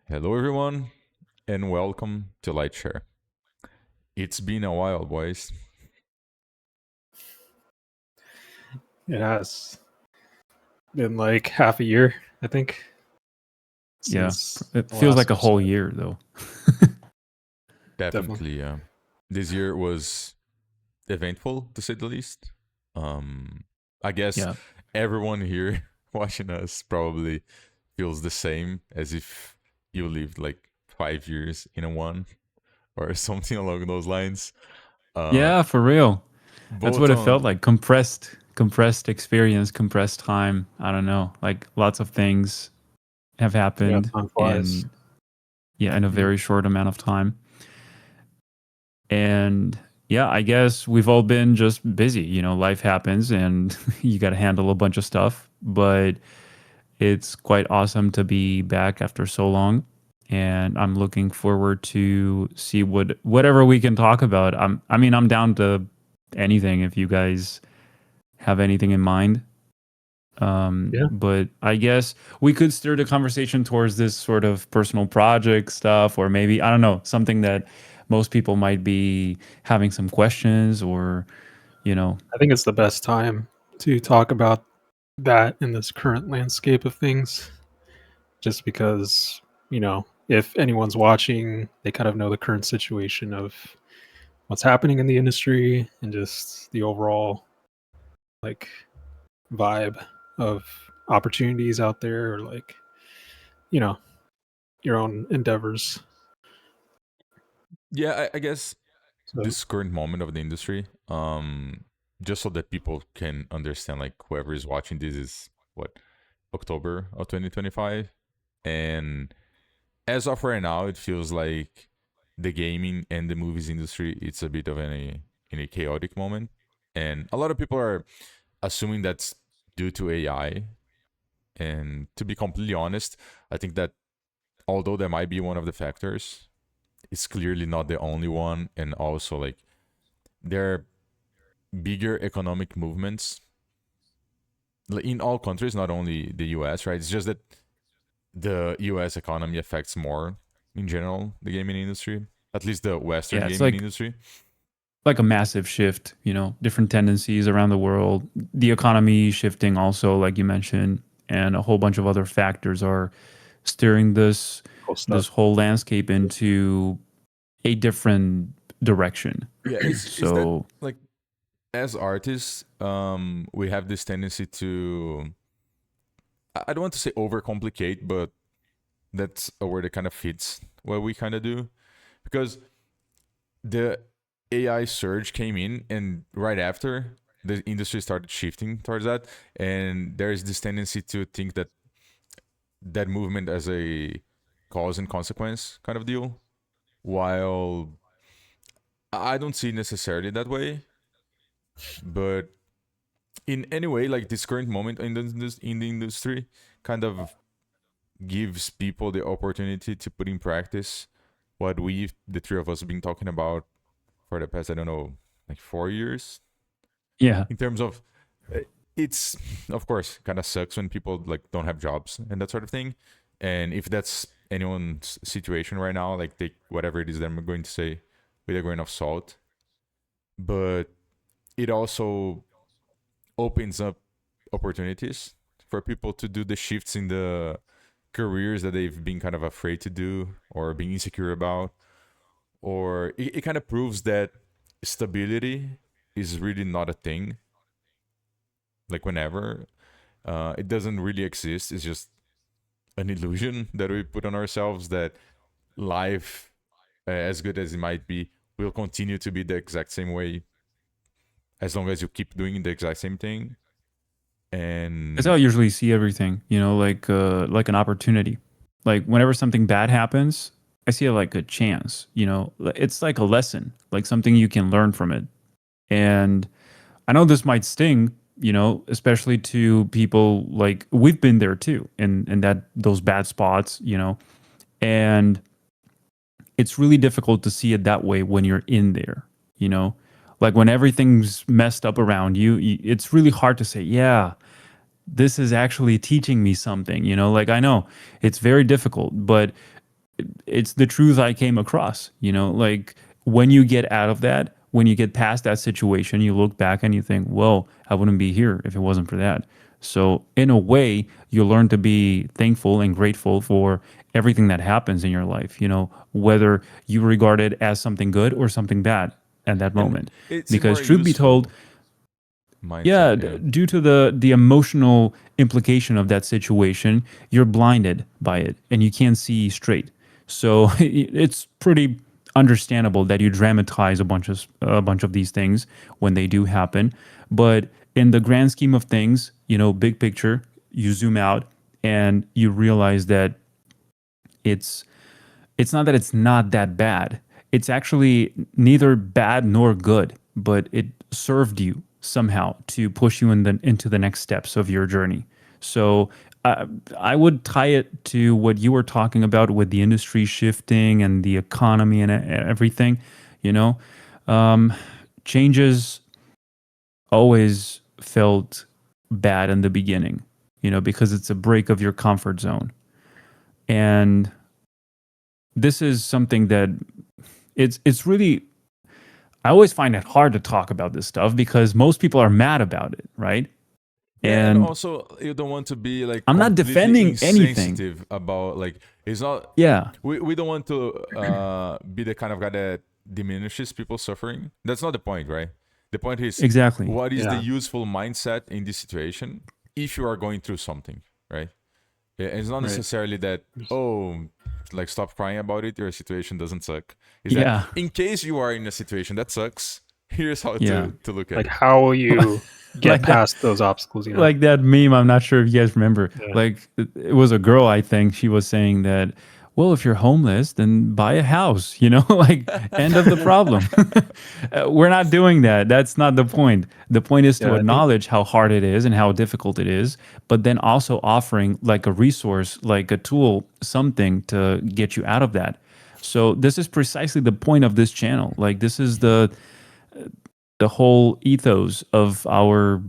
Hello, everyone, and welcome to LightShare. It's been a while, boys. It has been like half a year, I think, Yeah, since it the feels last like a whole episode. year though. Definitely. Definitely, this year was eventful to say the least. Um, I guess Yeah, everyone here watching us probably feels the same as if you lived like 5 years in a one or something along those lines. Uh, yeah, for real. That's both what it on felt like. Compressed experience, compressed time. I don't know. Like lots of things have Yeah, happened time flies. in in a Mhm. very short amount of time. And yeah, I guess we've all been just busy. Life happens and you got to handle a bunch of stuff. But it's quite awesome to be back after so long. And I'm looking forward to see whatever we can talk about. I'm down to anything if you guys have anything in mind. Yeah, But I guess we could steer the conversation towards this sort of personal project stuff, or maybe, I don't know, something that most people might be having some questions or, you know, I think it's the best time to talk about that in this current landscape of things, just because, if anyone's watching, they kind of know the current situation of what's happening in the industry and just the overall like vibe of opportunities out there or like, you know, your own endeavors. Yeah, I guess So this current moment of the industry, just so that people can understand, like whoever is watching this is what October of 2025, and as of right now, it feels like the gaming and the movies industry it's a bit of in a chaotic moment, and a lot of people are assuming that's due to AI. And to be completely honest, I think that although that might be one of the factors, it's clearly not the only one, and also like there are bigger economic movements in all countries, not only the US, right? It's just that the US economy affects more in general the gaming industry, at least the Western yeah, it's gaming industry. like a massive shift, different tendencies around the world, the economy shifting also, like you mentioned, and a whole bunch of other factors are steering cool this stuff. whole landscape into a different direction. Yeah, is that So like as artists, we have this tendency to I don't want to say overcomplicate, but that's a word that kind of fits what we kind of do because the AI surge came in, and right after the industry started shifting towards that, and there is this tendency to think that that movement as a cause and consequence kind of deal. While I don't see it necessarily that way, but in any way, like this current moment in the industry, kind of gives people the opportunity to put in practice what we, the three of us, have been talking about for the past, I don't know, like 4 years. yeah, In terms of, uh, it's of course kind of sucks when people like don't have jobs and that sort of thing. And if that's anyone's situation right now, like take whatever it is that I'm going to say with a grain of salt. But it also opens up opportunities for people to do the shifts in the careers that they've been kind of afraid to do or being insecure about, or it kind of proves that stability is really not a thing. Like whenever it doesn't really exist, it's just an illusion that we put on ourselves that life, as good as it might be, will continue to be the exact same way as long as you keep doing the exact same thing. that's how I And usually see everything. Like an opportunity. Like whenever something bad happens, I see it like a chance. It's like a lesson, like something you can learn from it. And I know this might sting, especially to people like we've been there too, and that those bad spots, and it's really difficult to see it that way when you're in there, you know? Like when everything's messed up around you, it's really hard to say, yeah, this is actually teaching me something, Like I know it's very difficult, but it's the truth I came across. Like when you get out of that, when you get past that situation, you look back and you think, well, I wouldn't be here if it wasn't for that. So in a way, you learn to be thankful and grateful for everything that happens in your life, whether you regard it as something good or something bad at that And moment. it's a Because more truth be told, useful mindset. yeah, Yeah. due to the emotional implication of that situation, you're blinded by it and you can't see straight. So it's pretty understandable that you dramatize a bunch of these things when they do happen. But in the grand scheme of things, big picture, you zoom out and you realize that it's it's not that it's not that bad. It's actually neither bad nor good, but it served you somehow to push you into the next steps of your journey. So I would tie it to what you were talking about with the industry shifting and the economy and everything. You know, um, changes always felt bad in the beginning. Because it's a break of your comfort zone, and this is something that it's really, I always find it hard to talk about this stuff because most people are mad about it, right? Yeah, and And also you don't want to be like I'm not completely defending anything. insensitive about like it's not. Yeah, We don't want to be the kind of guy that diminishes people suffering. That's not the point, right? The point is exactly. what is the Yeah. useful mindset in this situation if you are going through something, right? Yeah, it's not Right. necessarily that, oh, like stop crying about it, your situation doesn't suck. Is that Yeah, in case you are in a situation that sucks, here's how yeah. to look at Like, it. how will you get Like that, past those obstacles? like that meme. I'm not sure if you guys remember. Yeah. Like it was a girl, I think. She was saying that, well, if you're homeless, then buy a house. Like end of the problem. We're not doing that. That's not the point. The point is to Yeah. I think. acknowledge how hard it is and how difficult it is, but then also offering like a resource, like a tool, something to get you out of that. So this is precisely the point of this channel. Like this is the whole ethos of our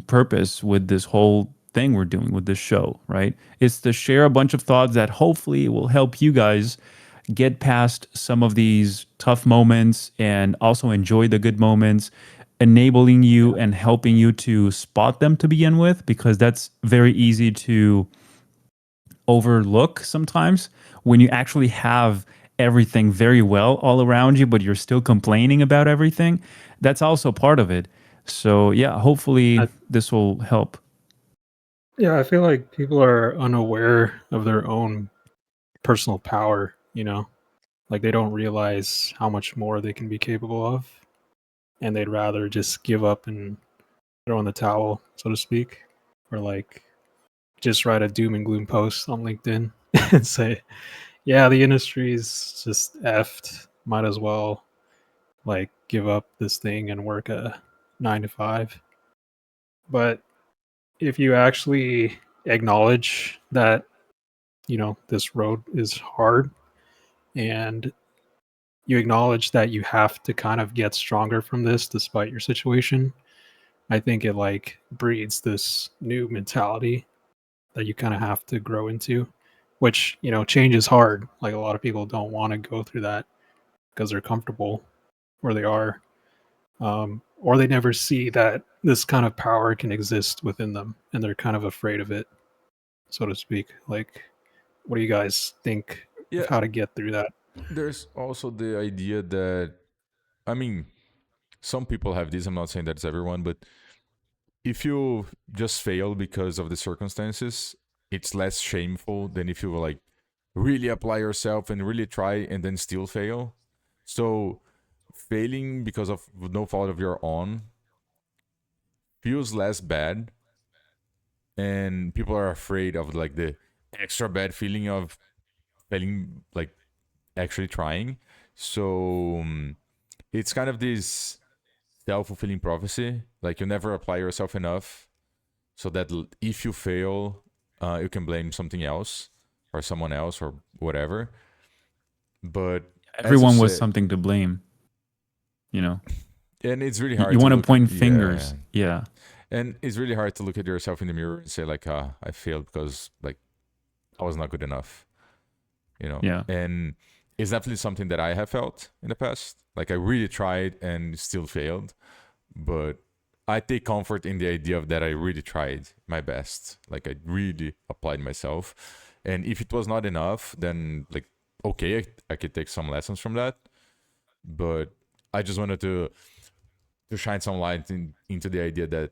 purpose with this whole thing we're doing with this show, right? It's to share a bunch of thoughts that hopefully will help you guys get past some of these tough moments and also enjoy the good moments, enabling you and helping you to spot them to begin with, because that's very easy to overlook sometimes when you actually have everything very well all around you, but you're still complaining about everything. That's also part of it. So, yeah, hopefully I, this will help. yeah. I feel like people are unaware of their own personal power. Like they don't realize how much more they can be capable of, and they'd rather just give up and throw in the towel, so to speak, or like just write a doom and gloom post on LinkedIn and say, "Yeah, the industry's just effed. Might as well like give up this thing and work a 9 to 5." But if you actually acknowledge that this road is hard, and you acknowledge that you have to kind of get stronger from this despite your situation, I think it like breeds this new mentality that you kind of have to grow into, which change is hard. Like a lot of people don't want to go through that because they're comfortable where they are, or they never see that this kind of power can exist within them, and they're kind of afraid of it, so to speak. Like, what do you guys think of Yeah, how to get through that? there's also the idea that, I mean, some people have this. I'm not saying that's everyone, but if you just fail because of the circumstances, it's less shameful than if you like really apply yourself and really try and then still fail. So failing because of no fault of your own feels less bad, and people are afraid of like the extra bad feeling of failing, like actually trying. So it's kind of this self-fulfilling prophecy, like you never apply yourself enough, so that if you fail, you can blame something else or someone else or whatever. But as you Everyone was said, something to blame, you know. and it's really You, hard you to want to look, point yeah, fingers. Yeah. and it's really hard to look at yourself in the mirror and say like, I failed because like I was not good enough. you know. Yeah. And it's definitely something that I have felt in the past. Like I really tried and still failed, but I take comfort in the idea of that I really tried my best. Like I really applied myself. And if it was not enough, then like okay, I could take some lessons from that. But I just wanted to shine some light into the idea that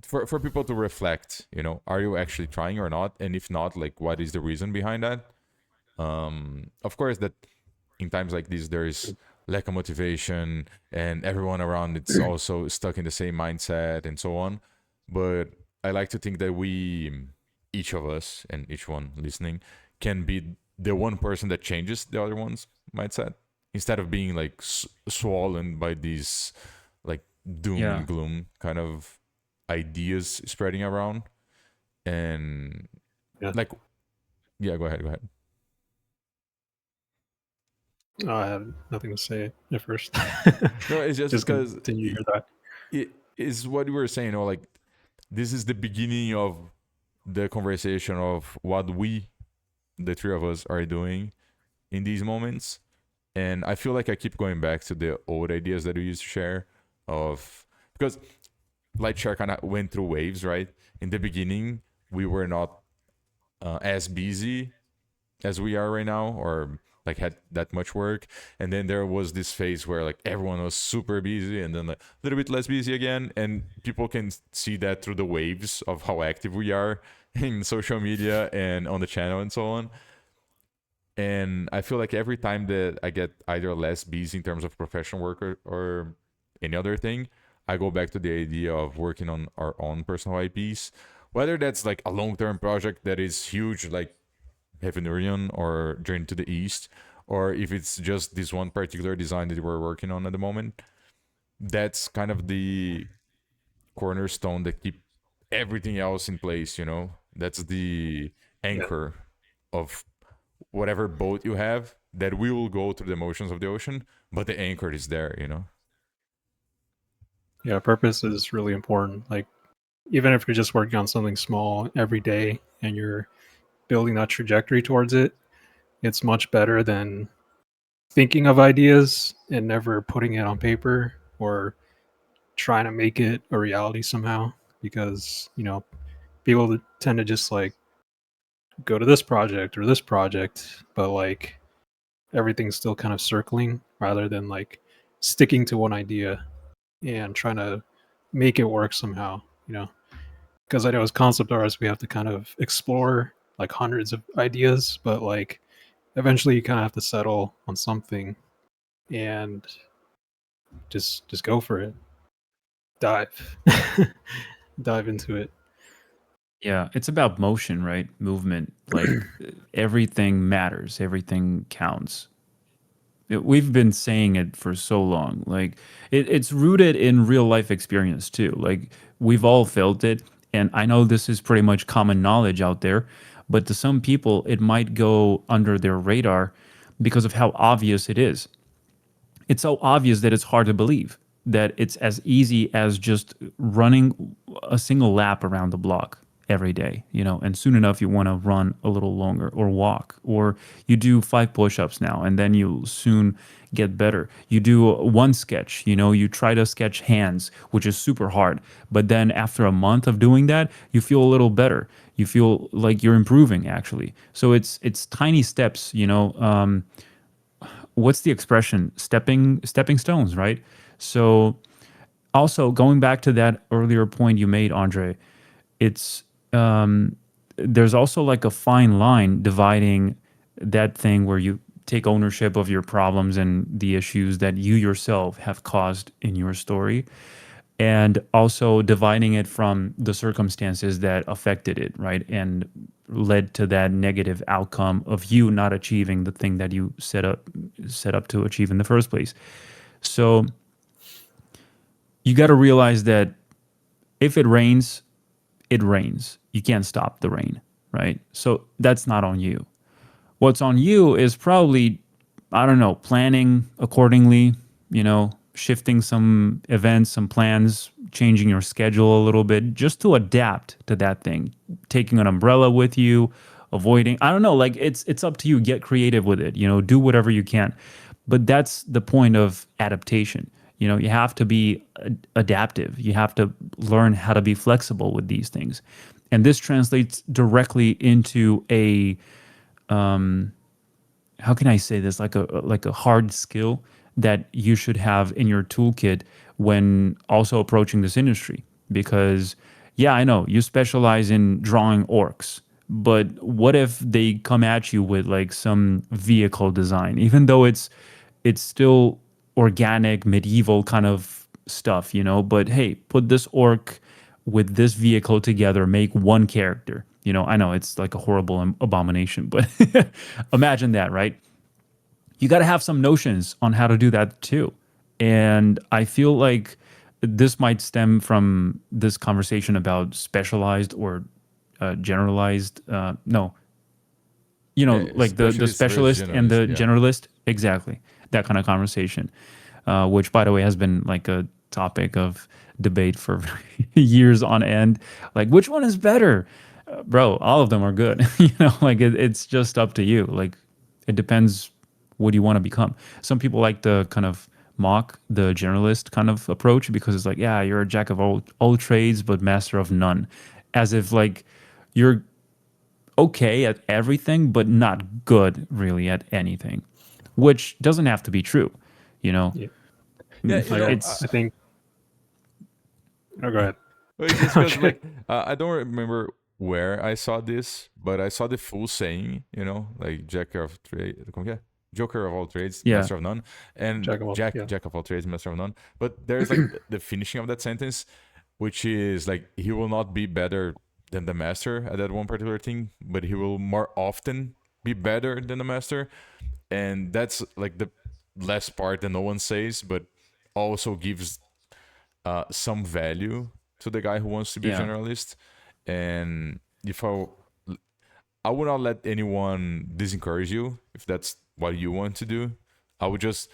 for people to reflect, you know, are you actually trying or not? And if not, like what is the reason behind that? Of course that in times like these there's lack of motivation and everyone around it's also stuck in the same mindset and so on. But I like to think that we, each of us and each one listening, can be the one person that changes the other one's mindset instead of being like swollen by these like doom Yeah. and gloom kind of ideas spreading around. And Yeah. like, yeah, go ahead, go ahead. I have nothing to say at first. No, it's just Just because continue your thought. it is what you were saying, you know, like this is the beginning of the conversation of what we, the three of us, are doing in these moments. And I feel like I keep going back to the old ideas that we used to share of because LightShare kind of went through waves, right? In the beginning, we were not as busy as we are right now, or like had that much work. And then there was this phase where like everyone was super busy, and then like, a little bit less busy again. And people can see that through the waves of how active we are in social media and on the channel and so on. And I feel like every time that I get either less busy in terms of professional work or any other thing, I go back to the idea of working on our own personal IPs. Whether that's like a long term project that is huge, like Heaven Orion or Journey to the East, or if it's just this one particular design that we're working on at the moment, that's kind of the cornerstone that keep everything else in place, you know? That's the Yeah. anchor of whatever boat you have that we will go through the motions of the ocean, but the anchor is there, you know? Yeah. Purpose is really important. Like, even if you're just working on something small every day and you're building that trajectory towards it, it's much better than thinking of ideas and never putting it on paper or trying to make it a reality somehow. Because, people tend to just like go to this project or this project, but like everything's still kind of circling rather than like sticking to one idea and trying to make it work somehow, because I know as concept artists we have to kind of explore like hundreds of ideas, but like eventually you kind of have to settle on something and just go for it. Dive. Dive into it. Yeah, it's about motion, right? Movement. Like everything matters, everything counts. We've been saying it for so long. Like it's rooted in real life experience too. Like we've all felt it, and I know this is pretty much common knowledge out there, but to some people it might go under their radar because of how obvious it is. It's so obvious that it's hard to believe that it's as easy as just running a single lap around the block every day, and soon enough you want to run a little longer or walk, or you do 5 push-ups now and then you'll soon get better. You do one sketch, you try to sketch hands, which is super hard, but then after a month of doing that, you feel a little better. You feel like you're improving actually. So it's tiny steps, what's the expression, stepping stones, right? So also going back to that earlier point you made, Andre, it's there's also like a fine line dividing that thing where you take ownership of your problems and the issues that you yourself have caused in your story, and also dividing it from the circumstances that affected it, right? And led to that negative outcome of you not achieving the thing that you set up to achieve in the first place. So you got to realize that if it rains, it rains. You can't stop the rain, right? So that's not on you. What's on you is probably, I don't know, planning accordingly, shifting some events, some plans, changing your schedule a little bit just to adapt to that thing. Taking an umbrella with you, avoiding. I don't know. Like it's up to you. Get creative with it. Do whatever you can. But that's the point of adaptation. You have to be adaptive. You have to learn how to be flexible with these things, and this translates directly into a how can I say this, like a hard skill that you should have in your toolkit when also approaching this industry. Because yeah, I know you specialize in drawing orcs, but what if they come at you with like some vehicle design, even though it's still organic medieval kind of stuff, but hey, put this orc with this vehicle together, make one character. I know it's like a horrible abomination, but imagine that, right? You got to have some notions on how to do that too. And I feel like this might stem from this conversation about specialized or generalized. No, like the Specialist versus specialist and generalist. the Yeah. generalist. Exactly. That kind of conversation, which, by the way, has been like a topic of debate for years on end. Like, which one is better? Bro, all of them are good. Like it's just up to you. Like, it depends what you want to become. Some people like to kind of mock the generalist kind of approach because it's like, yeah, you're a jack of all trades, but master of none. As if like you're okay at everything, but not good really at anything, which doesn't have to be true. You know, Yeah. Yeah, Like it's I think. Oh, go ahead. well, it's just because Okay. like I don't remember where I saw this, but I saw the full saying, like Jack of trade, como que é? Joker of all trades, yeah, master of none, and Jack of all. Yeah. Jack of all trades, master of none. But there's like the finishing of that sentence, which is like he will not be better than the master at that one particular thing, but he will more often be better than the master, and that's like the last part that no one says, but also gives some value to the guy who wants to be a yeah. generalist. And if I would not let anyone disencourage you if that's what you want to do. I would just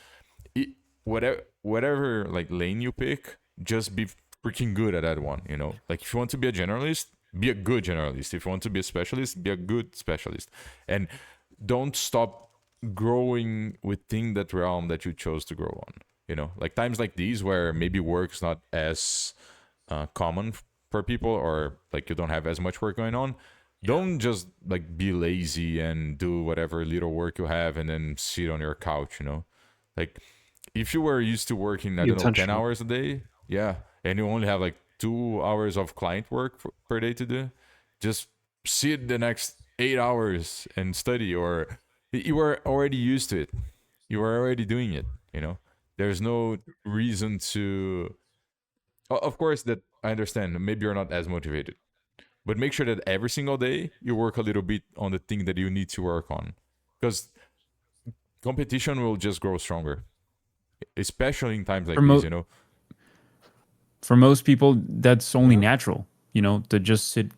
whatever like lane you pick, just be freaking good at that one. Like if you want to be a generalist, be a good generalist. If you want to be a specialist, be a good specialist, and don't stop growing within that realm that you chose to grow on. Like times like these where maybe work's not as common for people, or like you don't have as much work going on. Don't just like be lazy and do whatever little work you have and then sit on your couch. Like if you were used to working, I Be don't know, 10 intentional. hours a day, yeah, and you only have like 2 hours of client work per day to do, just sit the next 8 hours and study. Or you were already used to it, you were already doing it. There's no reason to. Of course, that I understand. Maybe you're not as motivated, but make sure that every single day you work a little bit on the thing that you need to work on, because competition will just grow stronger, especially in times For like these. for most people, that's only Yeah. natural. To just sit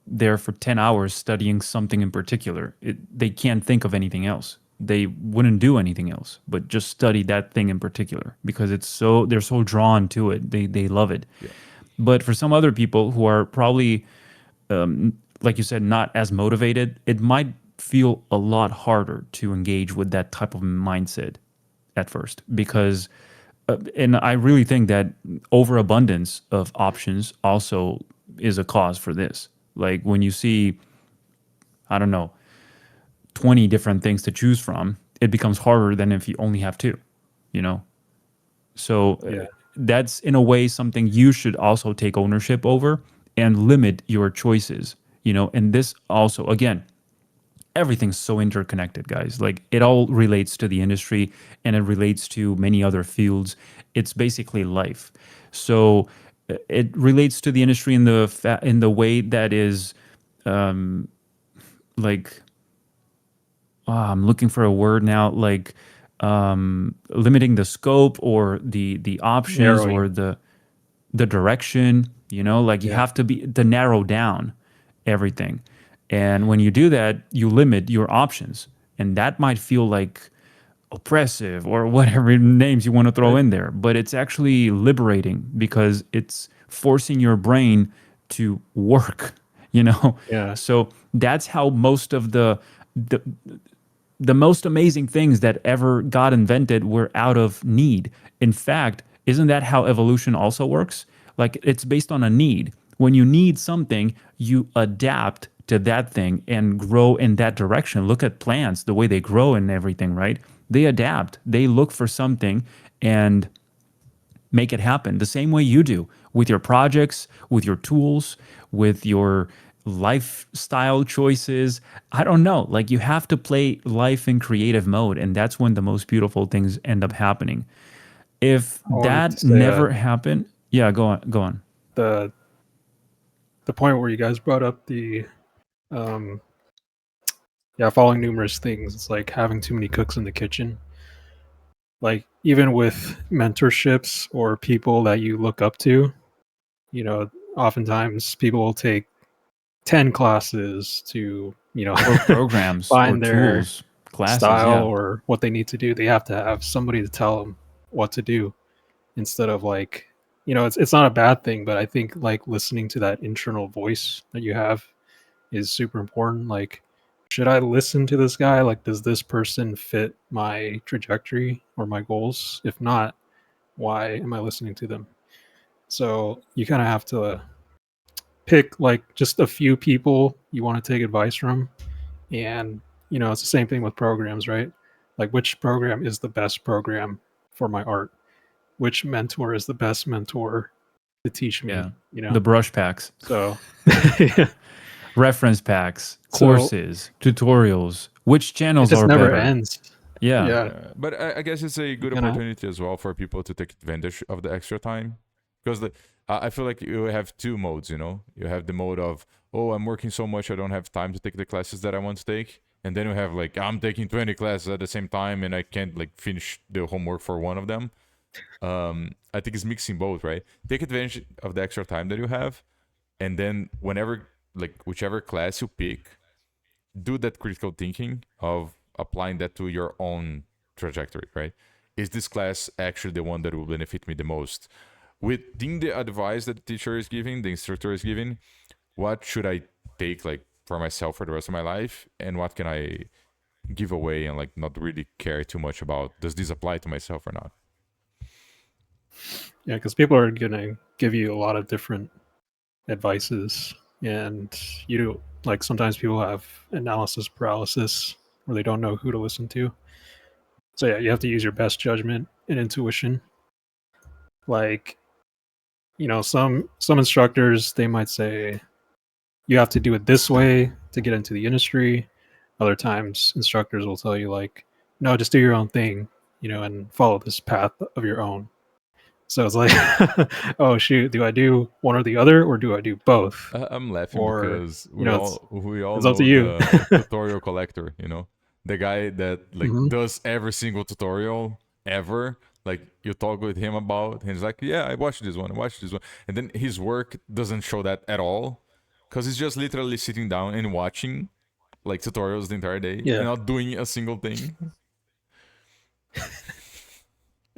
there for 10 hours studying something in particular. They can't think of anything else. They wouldn't do anything else but just study that thing in particular because they're so drawn to it. They love it. Yeah. But for some other people who are probably, like you said, not as motivated, it might feel a lot harder to engage with that type of mindset at first because, and I really think that overabundance of options also is a cause for this. Like when you see, I don't know, 20 different things to choose from, it becomes harder than if you only have two, you know? So Yeah. that's in a way something you should also take ownership over and limit your choices, And this also, again, everything's so interconnected, guys. Like it all relates to the industry and it relates to many other fields. It's basically life. So it relates to the industry in the way that is like I'm looking for a word now, like limiting the scope or the options Narrowing. or the direction, like you Yeah. have to narrow down everything. And when you do that, you limit your options. And that might feel like oppressive or whatever names you want to throw Right. in there, but it's actually liberating because it's forcing your brain to work, Yeah. So That's how most of the the most amazing things that ever got invented were out of need. In fact, isn't that how evolution also works? Like it's based on a need. When you need something, you adapt to that thing and grow in that direction. Look at plants, the way they grow and everything, right? They adapt. They look for something and make it happen the same way you do with your projects, with your tools, with your lifestyle choices. I don't know. Like you have to play life in creative mode, and that's when the most beautiful things end up happening. If I wanted to that say never happened, yeah, go on, go on. the the point where you guys brought up the um yeah, following numerous things. It's like having too many cooks in the kitchen. Like even with mentorships or people that you look up to, you know, oftentimes people will take 10 classes to, Or programs or find their tools, classes, style yeah. or what they need to do. They have to have somebody to tell them what to do instead of like, it's not a bad thing, but I think like listening to that internal voice that you have is super important. Like, should I listen to this guy? Like, does this person fit my trajectory or my goals? If not, why am I listening to them? So you kind of have to pick like just a few people you want to take advice from. And, it's the same thing with programs, right? Like, which program is the best program for my art? Which mentor is the best mentor to teach Yeah. me, The brush packs, So, reference packs, so courses, tutorials, which it channels just are never better. ends. Yeah. Yeah. But I guess it's a You good kind of, opportunity as well for people to take advantage of the extra time, because I feel like you have two modes. You have the mode of, oh, I'm working so much I don't have time to take the classes that I want to take, and then you have like, I'm taking 20 classes at the same time and I can't like finish the homework for one of them. I think it's mixing both, right? Take advantage of the extra time that you have, and then whenever, like, whichever class you pick, do that critical thinking of applying that to your own trajectory, right? Is this class actually the one that will benefit me the most? Within the advice that the teacher is giving, the instructor is giving, what should I take like for myself for the rest of my life, and what can I give away and like not really care too much about? Does this apply to myself or not? yeah, because people are going to give you a lot of different advices. And like sometimes people have analysis paralysis where they don't know who to listen to. So, yeah, you have to use your best judgment and intuition. Like, some instructors, they might say, you have to do it this way to get into the industry. Other times, instructors will tell you, like, no, just do your own thing, and follow this path of your own. So it's like, oh shoot, do I do one or the other, or do I do both? I'm laughing Or because it's we all it's up to know you. the tutorial collector, the guy that like Mhm. does every single tutorial ever. Like you talk with him about, and he's like, yeah, I watched this one, and then his work doesn't show that at all, because he's just literally sitting down and watching like tutorials the entire day and Yeah, not doing a single thing.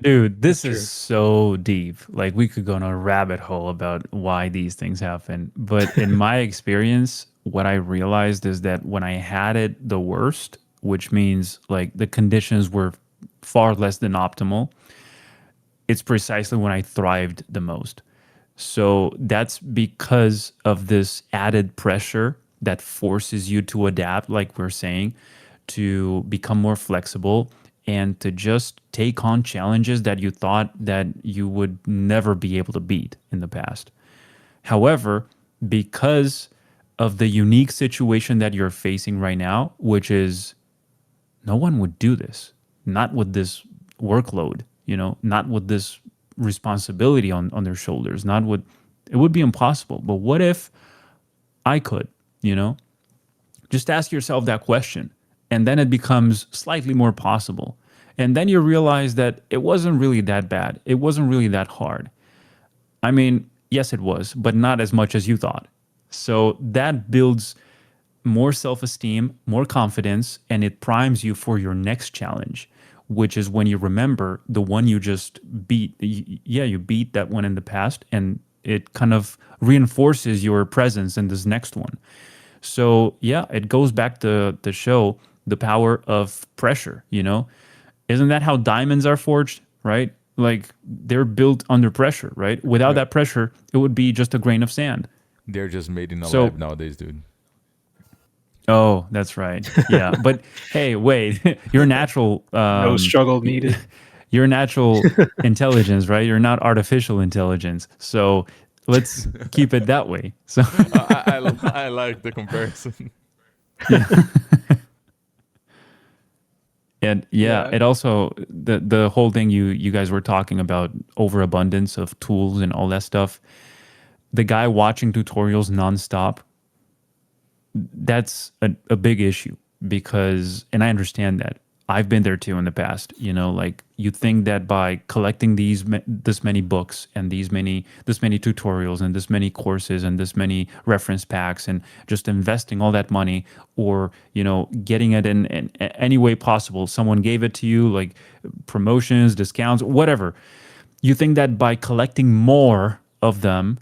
Dude, that's this is true. so deep. Like we could go on a rabbit hole about why these things happen. But in my experience, what I realized is that when I had it the worst, which means like the conditions were far less than optimal, it's precisely when I thrived the most. So that's because of this added pressure that forces you to adapt, like we're saying, to become more flexible and to just take on challenges that you thought that you would never be able to beat in the past. However, because of the unique situation that you're facing right now, which is no one would do this, not with this workload, not with this responsibility on their shoulders, not with it would be impossible. But what if I could, you know? Just ask yourself that question. And then it becomes slightly more possible. And then you realize that it wasn't really that bad. It wasn't really that hard. I mean, yes, it was, but not as much as you thought. So that builds more self esteem, more confidence, and it primes you for your next challenge, which is when you remember the one you just beat. Yeah, you beat that one in the past, and it kind of reinforces your presence in this next one. So yeah, it goes back to the show the power of pressure. Isn't that how diamonds are forged, right? Like they're built under pressure, right? Without Yeah. that pressure, it would be just a grain of sand. They're just made in a So, lab nowadays, dude. oh, that's right. Yeah, but hey, wait, your natural, No struggle needed. your natural intelligence, right? You're not artificial intelligence. So let's keep it that way. So I like the comparison. and yeah, Yeah. it also the whole thing you guys were talking about overabundance of tools and all that stuff. The guy watching tutorials nonstop, that's a big issue because, and I understand that. I've been there too in the past. Like you think that by collecting this many books and this many tutorials and this many courses and this many reference packs and just investing all that money, or getting it in any way possible, someone gave it to you, like promotions, discounts, whatever. You think that by collecting more of them,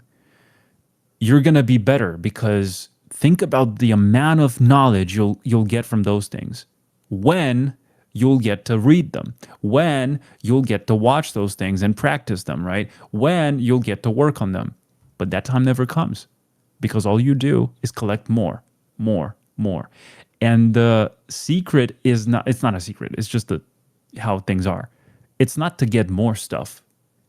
you're gonna be better, because think about the amount of knowledge you'll get from those things when you'll get to read them, when you'll get to watch those things and practice them, right? When you'll get to work on them. But that time never comes, because all you do is collect more, more, more. And the secret is it's not a secret, it's just how things are. It's not to get more stuff,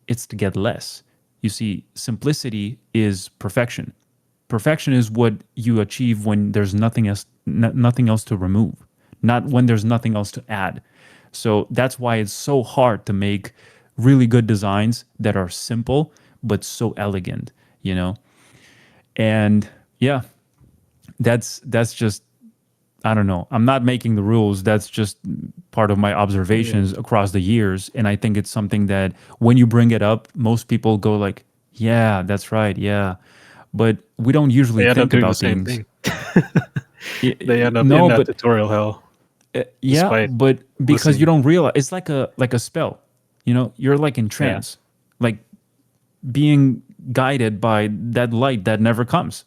it's to get less. You see, simplicity is perfection. Perfection is what you achieve when there's nothing else, nothing else to remove, not when there's nothing else to add. So that's why it's so hard to make really good designs that are simple but so elegant, And yeah, that's just, I don't know. I'm not making the rules. That's just part of my observations across the years. And I think it's something that when you bring it up, most people go like, yeah, that's right. Yeah. But we don't usually They end up think doing the about same things. thing. They end up No, in that but tutorial hell. yeah, Despite but because listening. you don't realize, it's like a spell. You're like in trance, like being guided by that light that never comes.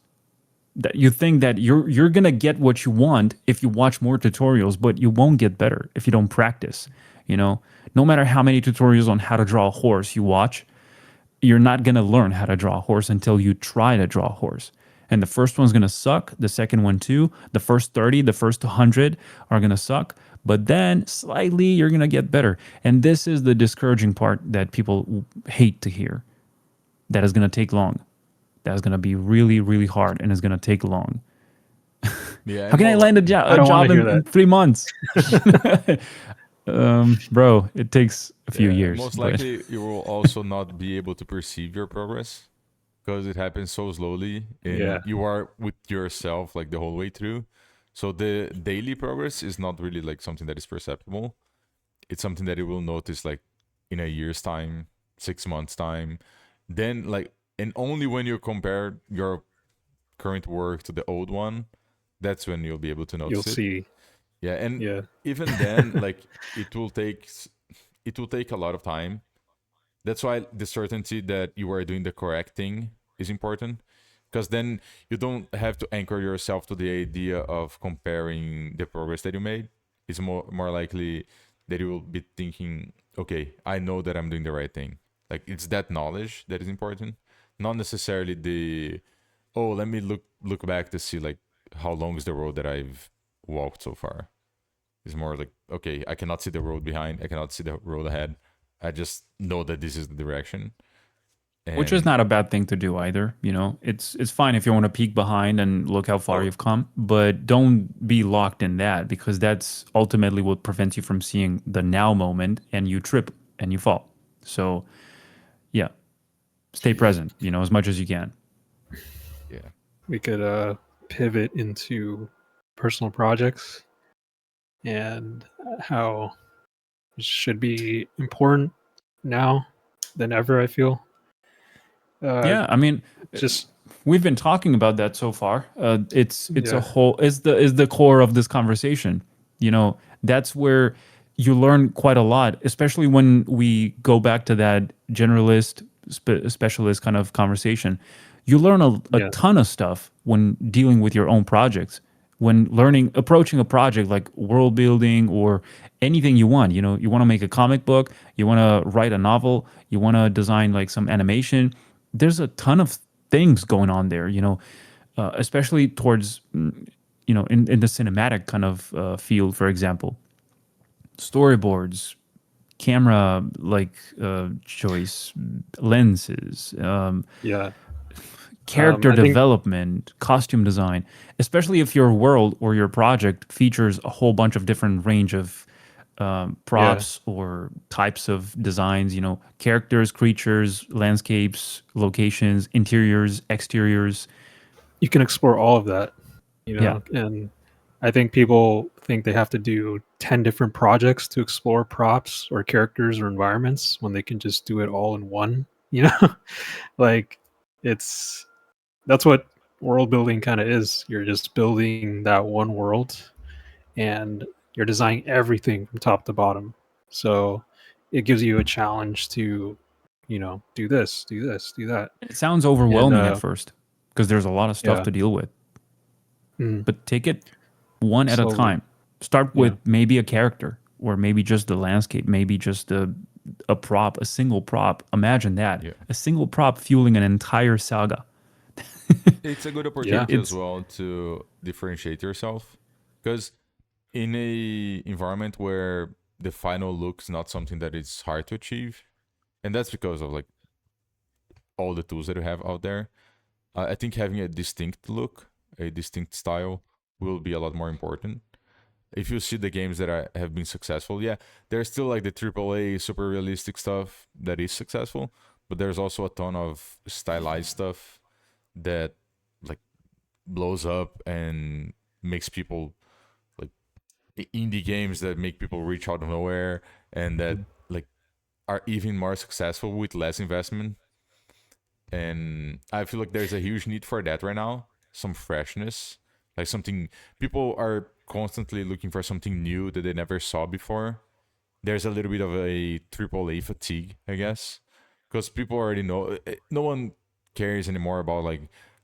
That you think that you're gonna get what you want if you watch more tutorials, but you won't get better if you don't practice. No matter how many tutorials on how to draw a horse you watch, you're not gonna learn how to draw a horse until you try to draw a horse. And the first one's gonna suck, the second one too, the first 30, the first 100 are gonna suck, but then slightly you're gonna get better. And this is the discouraging part that people hate to hear. That is gonna take long. That's going to be really, really hard, and it's going to take long. Yeah. How can I land a job I don't wanna hear in that. 3 months? Bro, it takes a few years. Most but- likely, you will also not be able to perceive your progress because it happens so slowly, and Yeah. you are with yourself like the whole way through. So the daily progress is not really like something that is perceptible. It's something that you will notice like in a year's time, 6 months time. Then like, and only when you compare your current work to the old one, that's when you'll be able to notice You'll it. see. Yeah, and Yeah. even then, like it will take a lot of time. That's why the certainty that you are doing the correct thing is important, because then you don't have to anchor yourself to the idea of comparing the progress that you made. It's more likely that you will be thinking, okay, I know that I'm doing the right thing. Like it's that knowledge that is important, not necessarily the, oh, let me look back to see like how long is the road that I've walked so far. It's more like, okay, I cannot see the road behind, I cannot see the road ahead. I just know that this is the direction. Which is And- not a bad thing to do either. It's fine if you want to peek behind and look how far you've come, but don't be locked in that, because that's ultimately what prevents you from seeing the now moment, and you trip and you fall. So, yeah, stay present, as much as you can. yeah. We could pivot into personal projects and how it should be important now than ever, I feel. Yeah, I mean, Just we've been talking about that so far. It's Yeah. a whole is the core of this conversation. That's where you learn quite a lot, especially when we go back to that generalist specialist kind of conversation. You learn a Yeah. ton of stuff when dealing with your own projects, when approaching a project like world building or anything you want. You know, you want to make a comic book, you want to write a novel, you want to design like some animation. There's a ton of things going on there, you know, especially towards, you know, in the cinematic kind of field, for example, storyboards, camera like choice, lenses, Yeah. character I think development, costume design, especially if your world or your project features a whole bunch of different range of yeah, props or types of designs, you know, characters, creatures, landscapes, locations, interiors, exteriors. you can explore all of that, Yeah. and I think people think they have to do 10 different projects to explore props or characters or environments when they can just do it all in one, you know? Like it's that's what world building kind of is. You're just building that one world and you're designing everything from top to bottom. So it gives you a challenge to, do this, do this, do that. It sounds And overwhelming at first because there's a lot of stuff yeah, to deal with, mm, but take it one at a slowly. time. Start with Yeah. maybe a character or maybe just the landscape, maybe just a prop, a single prop. Imagine that. Yeah. A single prop fueling an entire saga. It's a good Yeah. opportunity as It's well to differentiate yourself, because in a environment where the final look is not something that is hard to achieve, and that's because of like all the tools that you have out there. I think having a distinct look, a distinct style, will be a lot more important. If you see the games that have been successful, yeah, there's still like the AAA super realistic stuff that is successful, but there's also a ton of stylized stuff that like blows up and makes people like indie games that make people reach out of nowhere and that Mhm. like are even more successful with less investment. And I feel like there's a huge need for that right now. Some freshness, like something people are constantly looking for something new that they never saw before. There's a little bit of a AAA fatigue, I guess, because people already know. No one cares anymore about like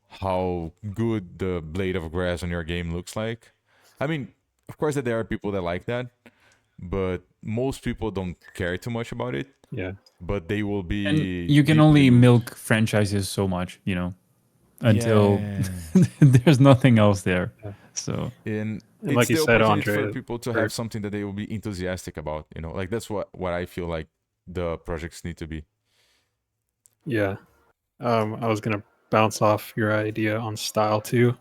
how good the blade of grass on your game looks like. I mean, of course that there are people that like that, but most people don't care too much about it. Yeah. But they will and be you can deeply only moved. milk franchises so much, you know, until Yeah. there's nothing else there. Yeah. So And And it's like you the said, opportunity for Andre, people to or have something that they will be enthusiastic about, like that's what I feel like the projects need to be. yeah. I was gonna bounce off your idea on style too.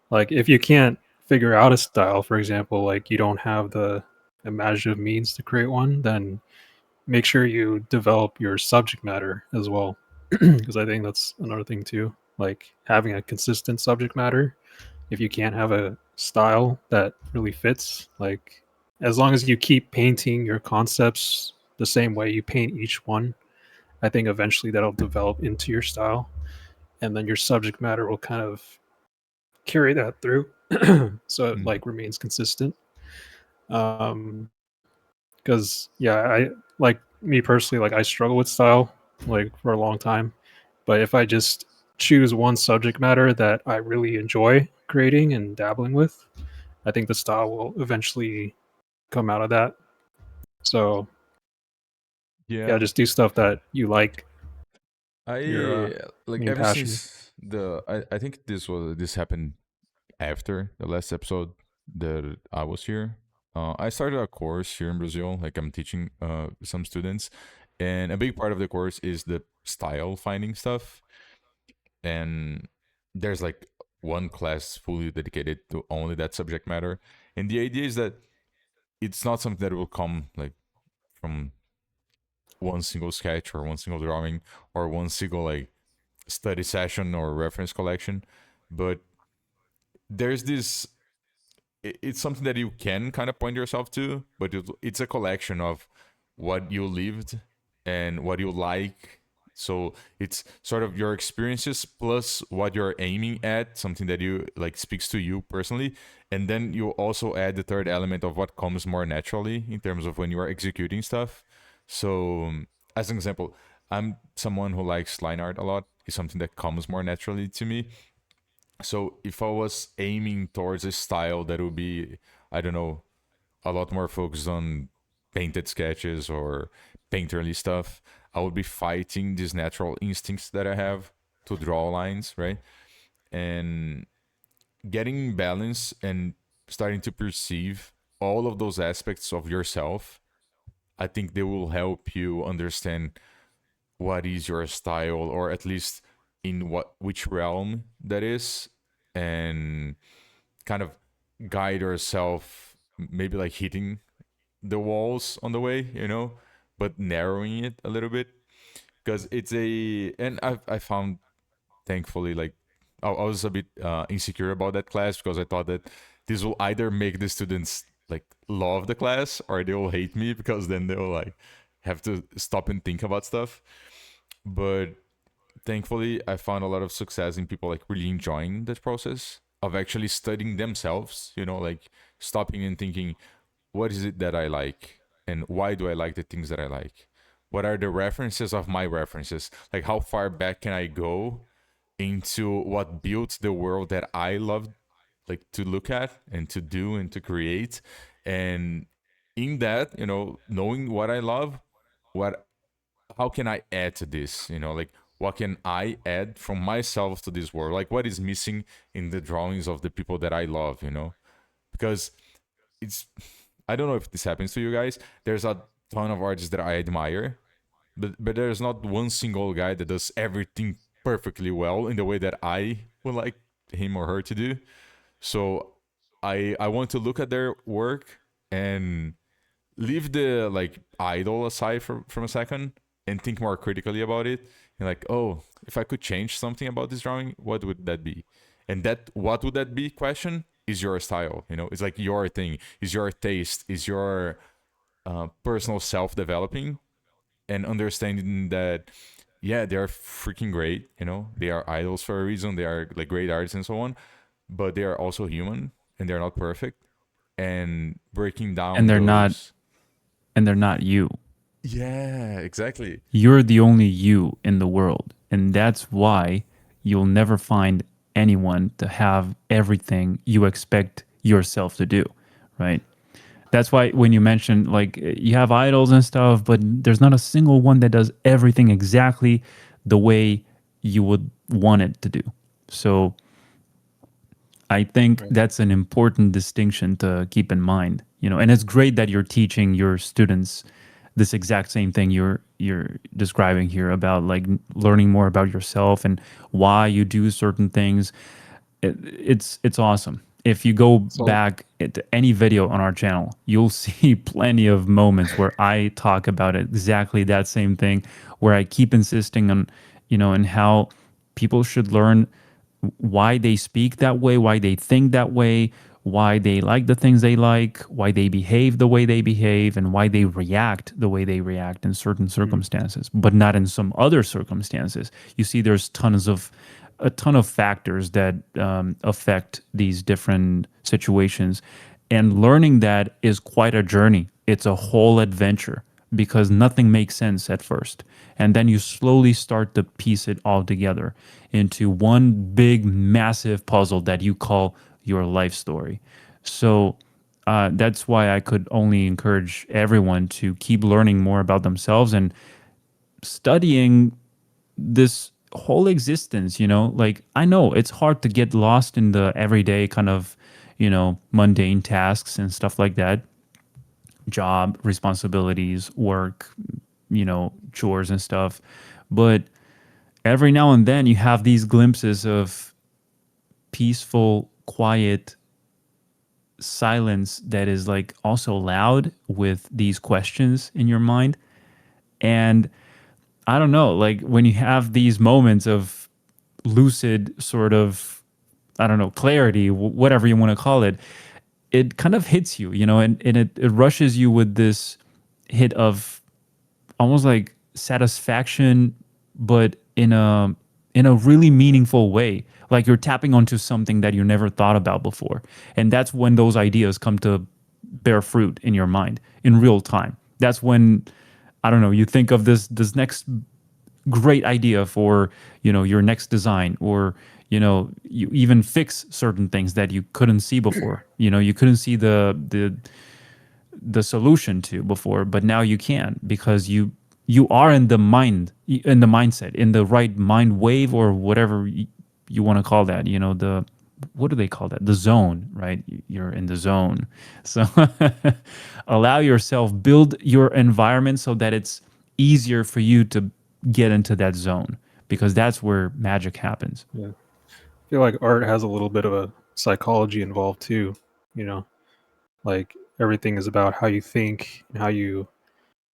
Like if you can't figure out a style, for example, like you don't have the imaginative means to create one, then make sure you develop your subject matter as well. Because I think that's another thing too. Like having a consistent subject matter. If you can't have a style that really fits, like as long as you keep painting your concepts the same way you paint each one, I think eventually that'll develop into your style. And then your subject matter will kind of carry that through. So it Mm. like remains consistent. Um, because yeah, I like me personally, like I struggle with style like for a long time. But if I just choose one subject matter that I really enjoy creating and dabbling with, I think the style will eventually come out of that. So yeah, Yeah, just do stuff that you like, your I like main ever passion. since I think this happened after the last episode that I was here. I started a course here in Brazil, like I'm teaching some students, and a big part of the course is the style finding stuff. And there's like one class fully dedicated to only that subject matter. And the idea is that it's not something that will come like from one single sketch or one single drawing or one single like study session or reference collection, but there's this it's something that you can kind of point yourself to, but it's a collection of what you lived and what you like. So it's sort of your experiences plus what you're aiming at, something that you like speaks to you personally. And then you also add the third element of what comes more naturally in terms of when you are executing stuff. So, as an example, I'm someone who likes line art a lot, is something that comes more naturally to me. So if I was aiming towards a style that would be, I don't know, a lot more focused on painted sketches or painterly stuff, I would be fighting these natural instincts that I have to draw lines, right? And getting balance and starting to perceive all of those aspects of yourself, I think they will help you understand what is your style, or at least in which realm that is, and kind of guide yourself, maybe like hitting the walls on the way, but narrowing it a little bit, because it's a and I found, thankfully, like I was a bit insecure about that class, because I thought that this will either make the students like love the class, or they will hate me, because then they'll like have to stop and think about stuff. But thankfully, I found a lot of success in people like really enjoying that process of actually studying themselves, like stopping and thinking, what is it that I like, and why do I like the things that I like? What are the references of my references? Like, how far back can I go into what built the world that I love, like to look at and to do and to create? And in that, knowing what I love, what how can I add to this? Like, what can I add from myself to this world? Like, what is missing in the drawings of the people that I love? Because it's I don't know if this happens to you guys. There's a ton of artists that I admire, but there's not one single guy that does everything perfectly well in the way that I would like him or her to do. So I want to look at their work and leave the like idol aside from a second and think more critically about it, and like, oh, if I could change something about this drawing, what would that be? And that what would that be question is your style. It's like your thing, is your taste, is your personal self developing, and understanding that, yeah, they are freaking great. They are idols for a reason, they are like great artists and so on, but they are also human and they're not perfect. And breaking And down they're not those. and they're not you. Yeah, exactly. You're the only you in the world. And that's why you'll never find anyone to have everything you expect yourself to do, right? That's why when you mentioned like you have idols and stuff, but there's not a single one that does everything exactly the way you would want it to do. So I think Right. that's an important distinction to keep in mind, and it's great that you're teaching your students this exact same thing you're describing here about like learning more about yourself and why you do certain things. It's awesome. If you go So back to any video on our channel, you'll see plenty of moments where I talk about exactly that same thing, where I keep insisting on, and how people should learn why they speak that way, why they think that way, why they like the things they like, why they behave the way they behave, and why they react the way they react in certain circumstances, but not in some other circumstances. You see, there's a ton of factors that affect these different situations. And learning that is quite a journey. It's a whole adventure because nothing makes sense at first. And then you slowly start to piece it all together into one big, massive puzzle that you call your life story. So that's why I could only encourage everyone to keep learning more about themselves and studying this whole existence. Like, I know it's hard to get lost in the everyday kind of mundane tasks and stuff like that, job responsibilities, work, chores and stuff, but every now and then you have these glimpses of peaceful, quiet silence that is like also loud with these questions in your mind. And I don't know, like when you have these moments of lucid sort of, I don't know, clarity, whatever you want to call it, it kind of hits you, and it rushes you with this hit of almost like satisfaction, but in a really meaningful way. Like you're tapping onto something that you never thought about before. And that's when those ideas come to bear fruit in your mind in real time. That's when, I don't know, you think of this next great idea for, you know, your next design, or, you know, you even fix certain things that you couldn't see before. You know, you couldn't see the solution to before, but now you can, because you are in the mindset, in the right mind wave, or whatever you want to call that. You know, the, what do they call that? The zone, right? You're in the zone. So allow yourself, build your environment so that it's easier for you to get into that zone, because that's where magic happens. Yeah. I feel like art has a little bit of a psychology involved too. You know, like everything is about how you think and how you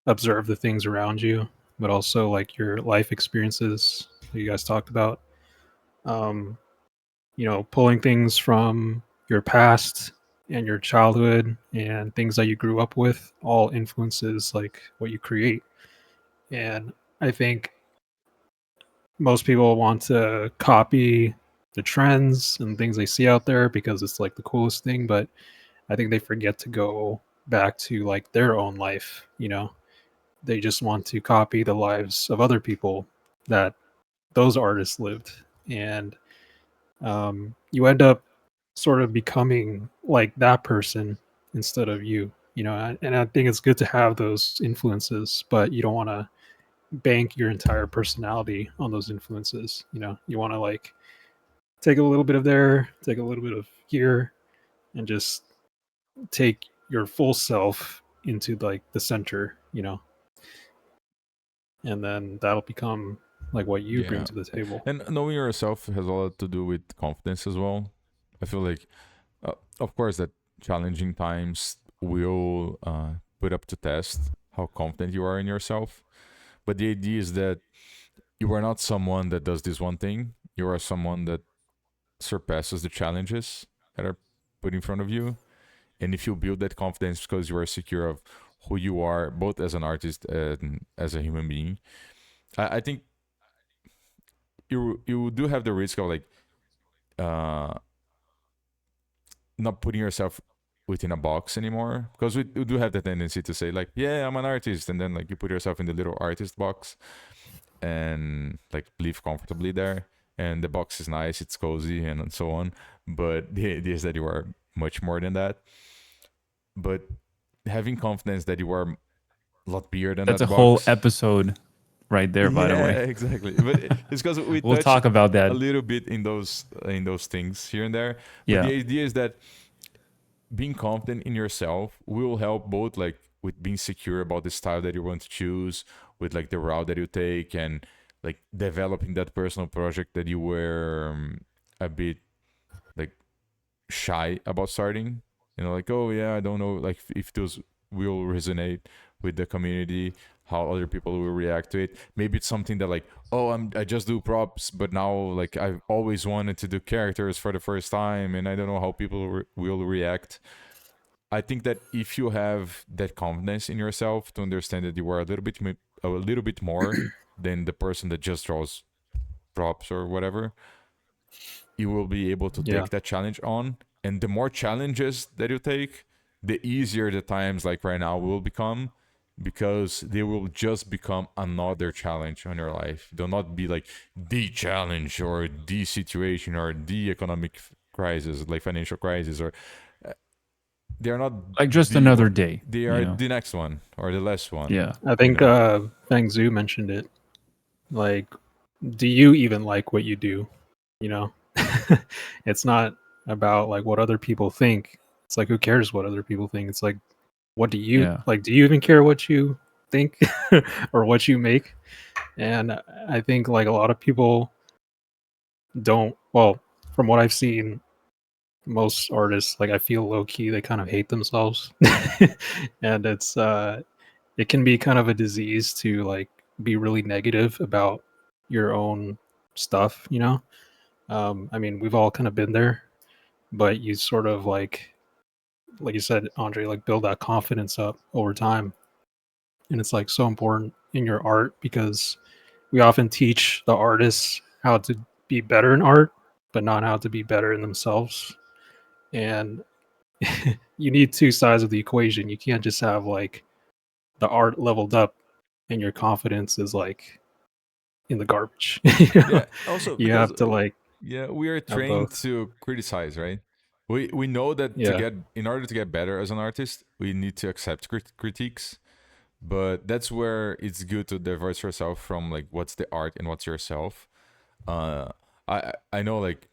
observe the things around you, but also like your life experiences that you guys talked about. Um, you know, pulling things from your past and your childhood and things that you grew up with all influences like what you create. And I think most people want to copy the trends and things they see out there because it's like the coolest thing, but I think they forget to go back to like their own life, you know. They just want to copy the lives of other people that those artists lived. And you end up sort of becoming like that person instead of you, you know. And I think it's good to have those influences, but you don't want to bank your entire personality on those influences. You know, you want to like take a little bit of there, take a little bit of here, and just take your full self into like the center, you know, and then that'll become like what you bring Yeah. to the table. And knowing yourself has a lot to do with confidence as well. I feel like, of course, that challenging times will put up to test how confident you are in yourself. But the idea is that you are not someone that does this one thing. You are someone that surpasses the challenges that are put in front of you. And if you build that confidence because you are secure of who you are, both as an artist and as a human being, I think you do have the risk of like uh not putting yourself within a box anymore, because we do have the tendency to say like, yeah, I'm an artist, and then like you put yourself in the little artist box and like live comfortably there, and the box is nice, it's cozy, and so on. But the idea is that you are much more than that. But having confidence that you are a lot bigger than That's that a whole box. episode right there, by the Yeah, way. exactly. But it's because we We'll touch talk about a that. little bit in those things here and there. But Yeah. the idea is that being confident in yourself will help both like with being secure about the style that you want to choose, with like the route that you take, and like developing that personal project that you were a bit like shy about starting. You know, like, oh yeah, I don't know like if those will resonate with the community, how other people will react to it. Maybe it's something that like, oh, I just do props, but now like I've always wanted to do characters for the first time, and I don't know how people will react. I think that if you have that confidence in yourself to understand that you are a little bit more than the person that just draws props or whatever, you will be able to Yeah. take that challenge on. And the more challenges that you take, the easier the times like right now will become, because they will just become another challenge on your life. They'll not be like the challenge or the situation or the economic crisis, like financial crisis, or they're not Like just the another one. day, They you are know. the next one or the last one. Yeah. I You think know. Fang Zhu mentioned it. Like, do you even like what you do? You know, it's not about like what other people think. It's like, who cares what other people think? It's like, what do you Yeah. like? Do you even care what you think or what you make? And I think like a lot of people don't. Well, from what I've seen, most artists, like I feel low key, they kind of hate themselves, and it can be kind of a disease to like be really negative about your own stuff, you know. I mean, we've all kind of been there, but you sort of like you said, Andre, like build that confidence up over time, and it's like so important in your art because we often teach the artists how to be better in art, but not how to be better in themselves. And you need two sides of the equation. You can't just have like the art leveled up and your confidence is like in the garbage. Yeah. Also You because have to like yeah, we are have trained both. to criticize, right? We know that Yeah, in order to get better as an artist, we need to accept critiques. But that's where it's good to divorce yourself from like what's the art and what's yourself. Uh, I know like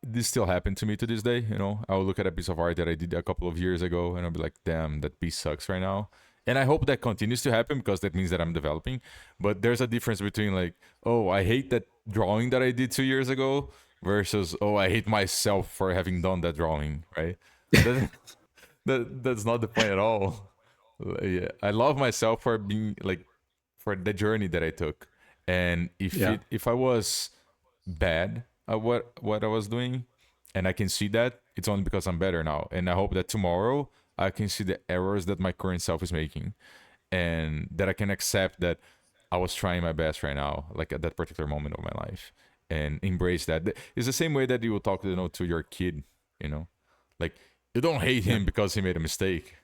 this still happened to me to this day. You know, I'll look at a piece of art that I did a couple of years ago, and I'll be like, "Damn, that piece sucks right now." And I hope that continues to happen because that means that I'm developing. But there's a difference between like, "Oh, I hate that drawing that I did 2 years ago," versus, "Oh, I hate myself for having done that drawing." Right? That, that's not the point at all. Yeah, I love myself for being like for the journey that I took, and yeah, if I was bad at what I was doing, and I can see that, it's only because I'm better now. And I hope that tomorrow I can see the errors that my current self is making, and that I can accept that I was trying my best right now, like at that particular moment of my life, and embrace that. It's the same way that you will talk, to your kid, you know, like you don't hate yeah, him because he made a mistake.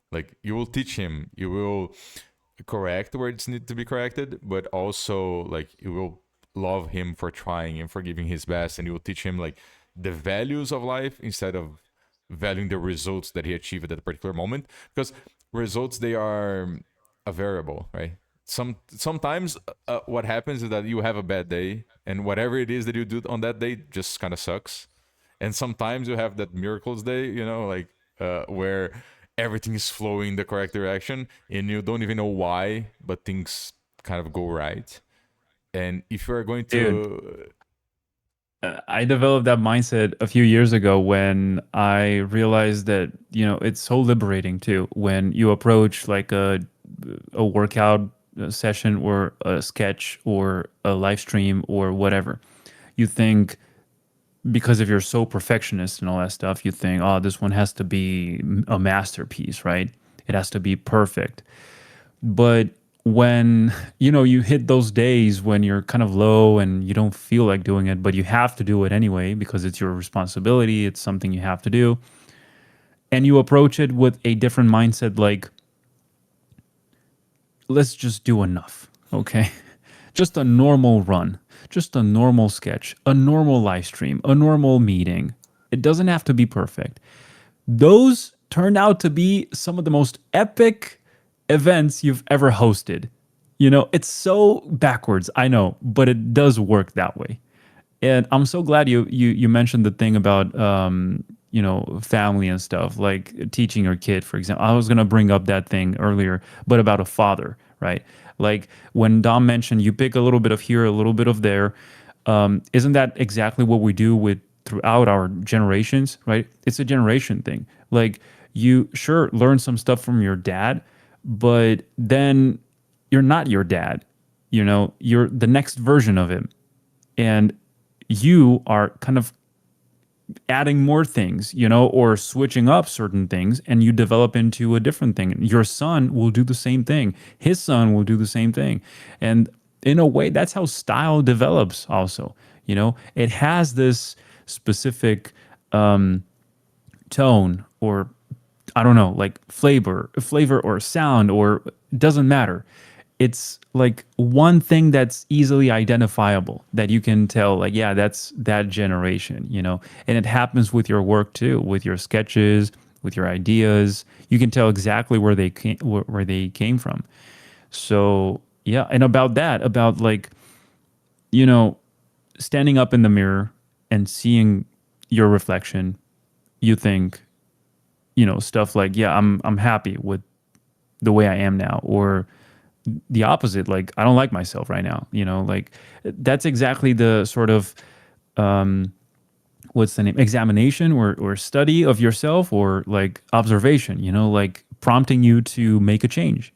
Like you will teach him, you will correct where it's need to be corrected, but also like you will love him for trying and for giving his best, and you will teach him like the values of life instead of valuing the results that he achieved at that particular moment. Because results, they are a variable, right? Sometimes what happens is that you have a bad day, and whatever it is that you do on that day just kind of sucks. And sometimes you have that miracles day, like where everything is flowing the correct direction and you don't even know why, but things kind of go right. And if you're going Dude, to I developed that mindset a few years ago when I realized that, it's so liberating too when you approach like a workout session or a sketch or a live stream or whatever. You think, because if you're so perfectionist and all that stuff, you think, oh, this one has to be a masterpiece, right? It has to be perfect. But when, you hit those days when you're kind of low and you don't feel like doing it, but you have to do it anyway because it's your responsibility, it's something you have to do, and you approach it with a different mindset, like, let's just do enough, okay? Just a normal run, just a normal sketch, a normal live stream, a normal meeting. It doesn't have to be perfect. Those turned out to be some of the most epic events you've ever hosted. It's so backwards, I know, but it does work that way. And I'm so glad you mentioned the thing about family and stuff, like teaching your kid, for example. I was gonna bring up that thing earlier, but about a father, right? Like when Dom mentioned you pick a little bit of here, a little bit of there. Isn't that exactly what we do with throughout our generations, right? It's a generation thing. Like you sure learn some stuff from your dad, but then you're not your dad. You're the next version of him. And you are kind of adding more things, or switching up certain things, and you develop into a different thing. Your son will do the same thing. His son will do the same thing. And in a way, that's how style develops also. It has this specific tone, or I don't know, like flavor or sound, or it doesn't matter. It's like one thing that's easily identifiable that you can tell, like, yeah, that's that generation. And it happens with your work too, with your sketches, with your ideas. You can tell exactly where they came from. So yeah, and about that, about like, you know, standing up in the mirror and seeing your reflection, you think, stuff like, yeah, I'm happy with the way I am now, or the opposite, like I don't like myself right now. Like that's exactly the sort of what's the name, examination or study of yourself, or like observation, like prompting you to make a change.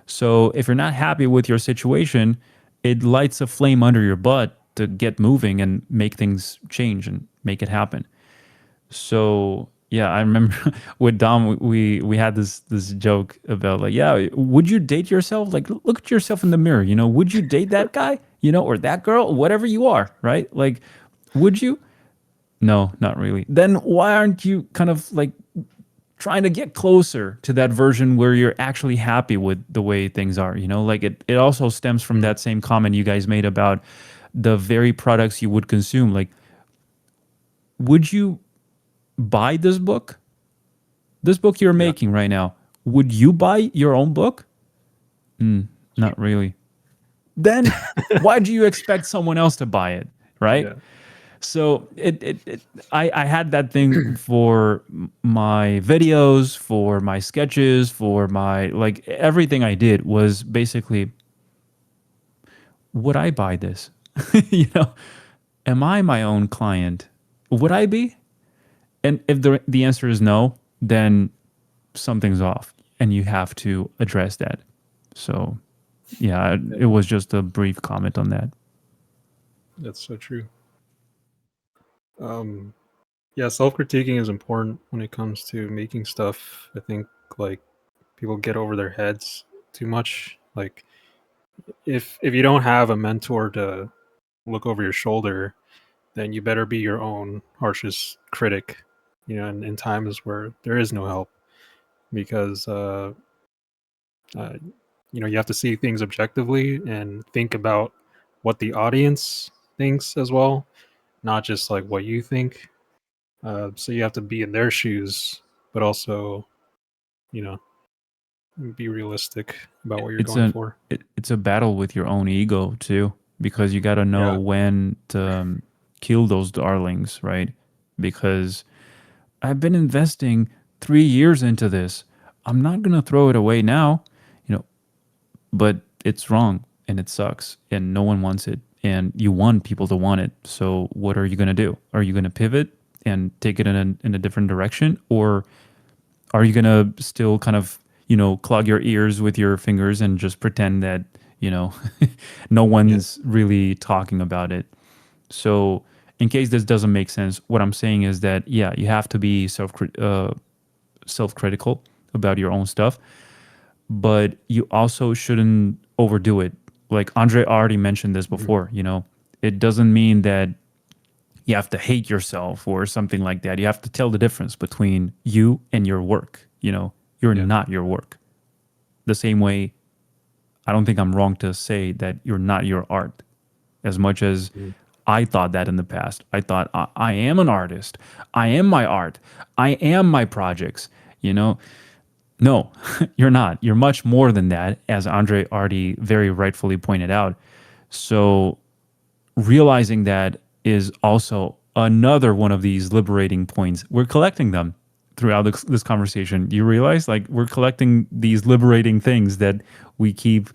So if you're not happy with your situation, it lights a flame under your butt to get moving and make things change and make it happen. So yeah, I remember with Dom, we had this joke about, like, yeah, would you date yourself? Like, look at yourself in the mirror. Would you date that guy? Or that girl, whatever you are, right? Like, would you? No, not really. Then why aren't you kind of like trying to get closer to that version where you're actually happy with the way things are. Like it also stems from that same comment you guys made about the very products you would consume. Like, would you buy this book? This book you're Yeah. making right now, would you buy your own book? Not really. Then why do you expect someone else to buy it, right? Yeah. So I had that thing for my videos, for my sketches, for my, like, everything I did was basically, would I buy this? you know, am I my own client? Would I be? And if the answer is no, then something's off, and you have to address that. So, yeah, it was just a brief comment on that. That's so true. Yeah, self-critiquing is important when it comes to making stuff. I think like people get over their heads too much. Like if you don't have a mentor to look over your shoulder, then you better be your own harshest critic. In times where there is no help, because uh, you have to see things objectively and think about what the audience thinks as well, not just like what you think. So you have to be in their shoes, but also, you know, be realistic about what you're It's going a for. it's a battle with your own ego too, because you got to know Yeah. when to kill those darlings, right? Because I've been investing 3 years into this. I'm not gonna throw it away now, you know. But it's wrong and it sucks and no one wants it, and you want people to want it. So what are you gonna do? Are you gonna pivot and take it in a different direction, or are you gonna still kind of clog your ears with your fingers and just pretend that you know no Yeah. one's really talking about it? So in case this doesn't make sense, what I'm saying is that, yeah, you have to be self-critical about your own stuff, but you also shouldn't overdo it. Like Andre already mentioned this Mhm. before, it doesn't mean that you have to hate yourself or something like that. You have to tell the difference between you and your work. You're Yeah. not your work. The same way, I don't think I'm wrong to say that you're not your art. As much as Mhm. I thought that in the past, I thought I am an artist. I am my art. I am my projects. No, you're not. You're much more than that, as Andre already very rightfully pointed out. So realizing that is also another one of these liberating points. We're collecting them throughout this conversation. You realize, like, we're collecting these liberating things that we keep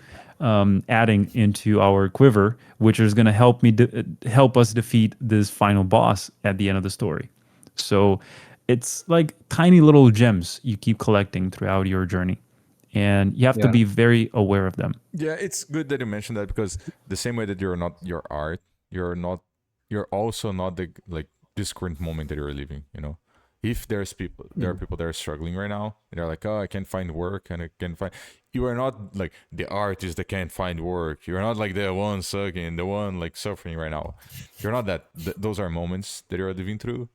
adding into our quiver, which is going to help us defeat this final boss at the end of the story. So it's like tiny little gems you keep collecting throughout your journey, and you have to Yeah. be very aware of them. Yeah, it's good that you mentioned that, because the same way that you're not your art, you're not, you're also not the, like, this current moment that you're living. If there are Mhm. people that are struggling right now, and they're like, oh, I can't find work, and I can't find. You are not like the artist that can't find work. You're not like the one sucking, the one like suffering right now. You're not that. Those are moments that you're living through,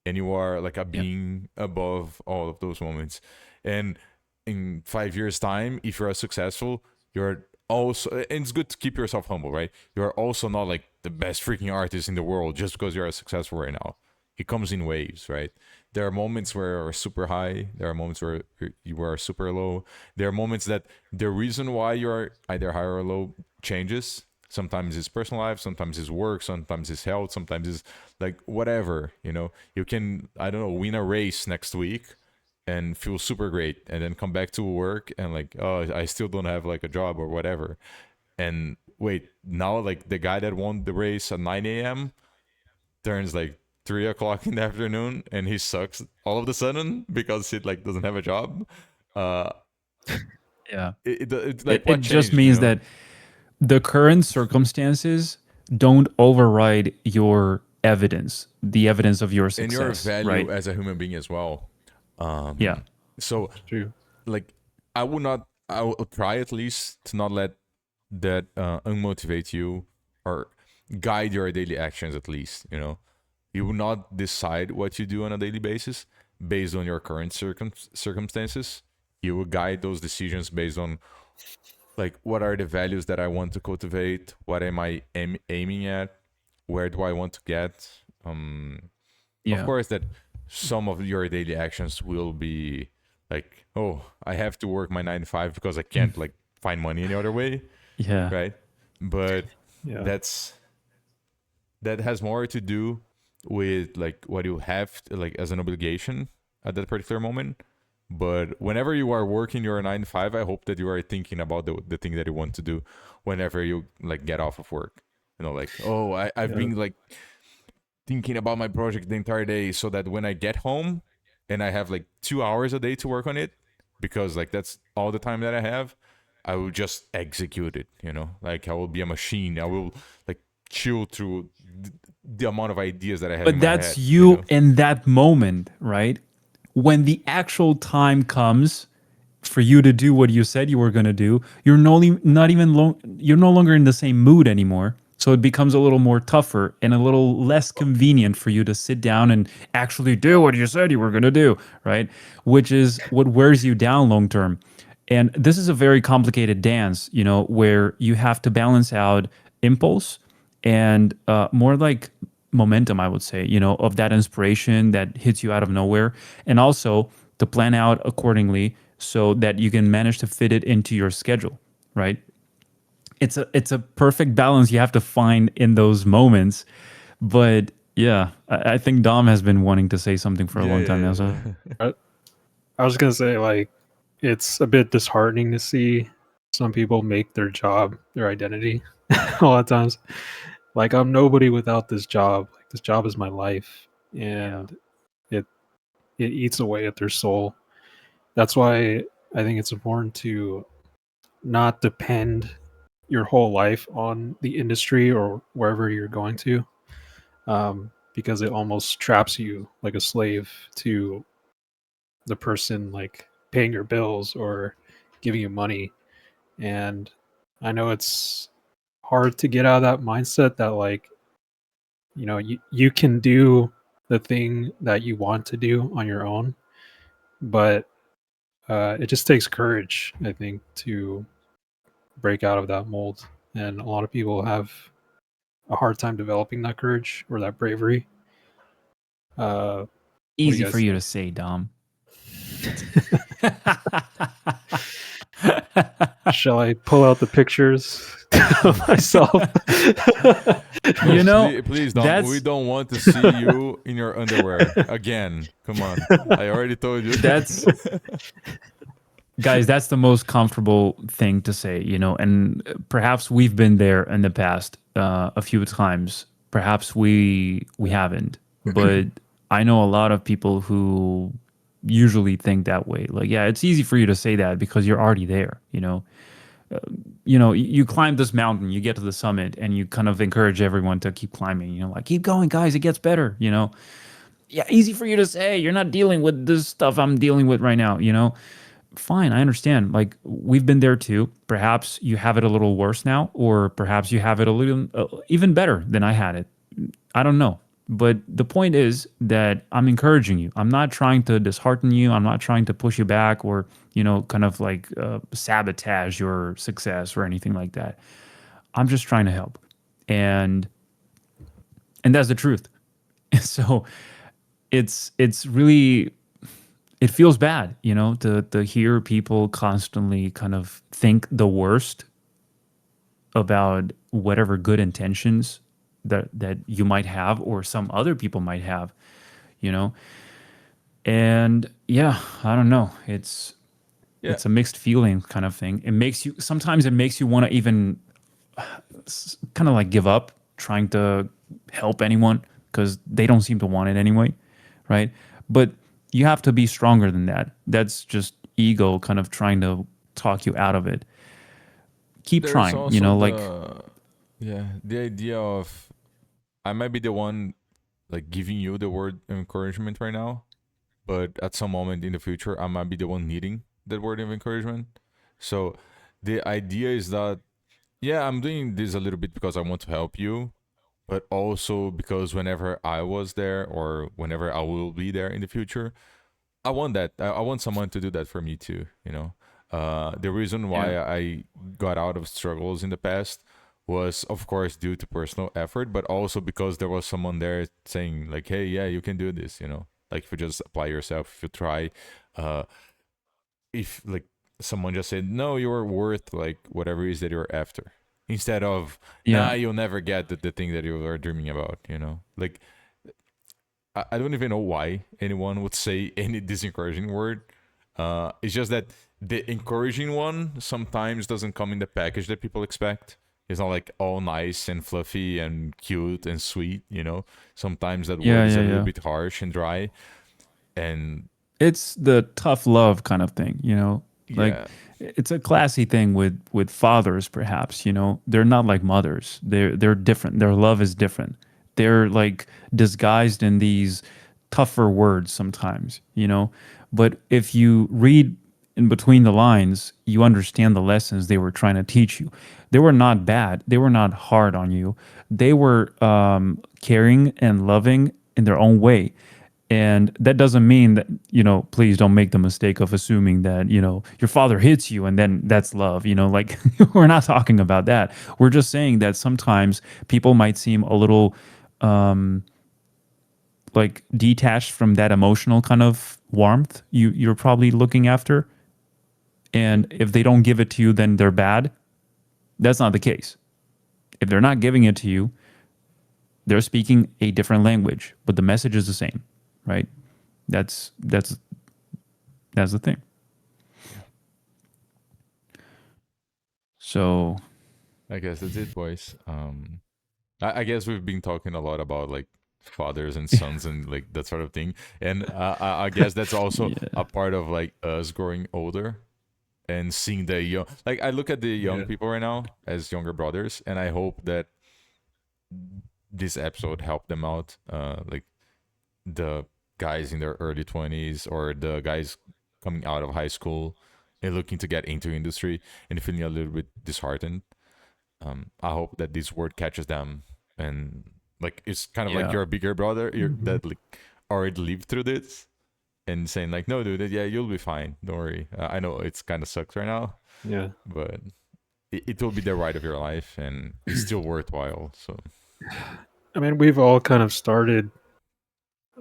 and you are like a Yeah. being above all of those moments. And in 5 years time, if you're successful, you're also, and it's good to keep yourself humble, right? You're also not like the best freaking artist in the world just because you're successful right now. It comes in waves, right? There are moments where you're super high, there are moments where you are super low. There are moments that the reason why you're either high or low changes. Sometimes it's personal life, sometimes it's work, sometimes it's health, sometimes it's like whatever. You can, I don't know, win a race next week and feel super great, and then come back to work and like, oh, I still don't have like a job or whatever. And wait, now like the guy that won the race at 9 a.m. turns like 3 o'clock in the afternoon, and he sucks all of a sudden because he like doesn't have a job. uh Yeah. it's It, like, what it just changed, means that the current circumstances don't override your evidence, the evidence of your and your success, value right? as a human being as well. Yeah. So It's true. like, I will try at least to not let that unmotivate you, or guide your daily actions. At least you will not decide what you do on a daily basis, based on your current circumstances. You will guide those decisions based on like what are the values that I want to cultivate, what am I aiming at, where do I want to get. Of Yeah. course, that some of your daily actions will be like, oh, I have to work my 9 to 5 because I can't like find money any other way, Yeah. right? But Yeah. that has more to do with like what you have like as an obligation at that particular moment. But whenever you are working your 9 to 5, I hope that you are thinking about the thing that you want to do whenever you like get off of work. Like, oh, I've Yeah. been like thinking about my project the entire day so that when I get home and I have like 2 hours a day to work on it, because like that's all the time that I have, I will just execute it, like I will be a machine. I will like chill through the amount of ideas that I have in But my that's head, you in that moment, right? When the actual time comes for you to do what you said you were going to do, you're you're no longer in the same mood anymore. So it becomes a little more tougher and a little less convenient for you to sit down and actually do what you said you were going to do, right? Which is what wears you down long term. And this is a very complicated dance, where you have to balance out impulse and more like momentum, I would say, of that inspiration that hits you out of nowhere, and also to plan out accordingly so that you can manage to fit it into your schedule, right? It's a perfect balance you have to find in those moments. But yeah, I think Dom has been wanting to say something for a long time now. So I was gonna say, like, it's a bit disheartening to see some people make their job their identity. A lot of times, like, I'm nobody without this job. Like, this job is my life, and it it eats away at their soul. That's why I think it's important to not depend your whole life on the industry or wherever you're going to, because it almost traps you like a slave to the person like paying your bills or giving you money. And I know it's hard to get out of that mindset that, like, you can do the thing that you want to do on your own, but it just takes courage, I think, to break out of that mold. And a lot of people have a hard time developing that courage or that bravery. What do easy you for guys you think? to say, Dom. Shall I pull out the pictures of myself? You know, please don't. We that's don't want to see you in your underwear again. Come on, I already told you. that's guys, that's the most comfortable thing to say, and perhaps we've been there in the past a few times. Perhaps we haven't, but I know a lot of people who usually think that way. Like, yeah, it's easy for you to say that because you're already there. You climb this mountain, you get to the summit, and you kind of encourage everyone to keep climbing. Like, keep going, guys, it gets better. Yeah, easy for you to say. You're not dealing with this stuff I'm dealing with right now. Fine, I understand. Like, we've been there too. Perhaps you have it a little worse now, or perhaps you have it a little even better than I had it. I don't know. But the point is that I'm encouraging you. I'm not trying to dishearten you. I'm not trying to push you back or, kind of like sabotage your success or anything like that. I'm just trying to help. And that's the truth. So it's really, it feels bad, to hear people constantly kind of think the worst about whatever good intentions that you might have or some other people might have, you know. And yeah, I don't know. Yeah, It's a mixed feeling kind of thing. Sometimes it makes you want to even kind of like give up trying to help anyone because they don't seem to want it anyway, right? But you have to be stronger than that. That's just ego kind of trying to talk you out of it. Keep there's trying, also like the idea of I might be the one like giving you the word encouragement right now, but at some moment in the future I might be the one needing that word of encouragement. So the idea is that yeah, I'm doing this a little bit because I want to help you, but also because whenever I was there or whenever I will be there in the future, I want that. I want someone to do that for me too. The reason why I got out of struggles in the past was, of course, due to personal effort, but also because there was someone there saying like, "Hey, yeah, you can do this." Like if you just apply yourself, if you try, uh, if like someone just said, "No, you're worth like whatever it is that you're after," instead of, Yeah. "Nah, you'll never get the thing that you are dreaming about." Like I don't even know why anyone would say any disencouraging word. It's just that the encouraging one sometimes doesn't come in the package that people expect. It's not like all nice and fluffy and cute and sweet. Sometimes that word Yeah, is yeah, a little yeah. bit harsh and dry. And It's the tough love kind of thing, like yeah, it's a classy thing with fathers, perhaps. They're not like mothers. They're different. Their love is different. They're like disguised in these tougher words sometimes. But if you read in between the lines, you understand the lessons they were trying to teach you. They were not bad. They were not hard on you. They were caring and loving in their own way. And that doesn't mean that, please don't make the mistake of assuming that, your father hits you and then that's love, like we're not talking about that. We're just saying that sometimes people might seem a little like detached from that emotional kind of warmth you're probably looking after. And if they don't give it to you, then they're bad. That's not the case. If they're not giving it to you, they're speaking a different language, but the message is the same, right? That's the thing. So I guess that's it, boys. I guess we've been talking a lot about like fathers and sons and like that sort of thing, and I guess that's also yeah, a part of like us growing older and seeing the young. Like I look at the young Yeah. people right now as younger brothers, and I hope that this episode helped them out. Like the guys in their early 20s or the guys coming out of high school and looking to get into industry and feeling a little bit disheartened. I hope that this word catches them, and like it's kind of like yeah, you're a bigger brother Mhm. that like already lived through this and saying like, no, dude, yeah, you'll be fine. Don't worry. I know it's kind of sucks right now, Yeah. but it will be the ride of your life, and it's still worthwhile. So I mean, we've all kind of started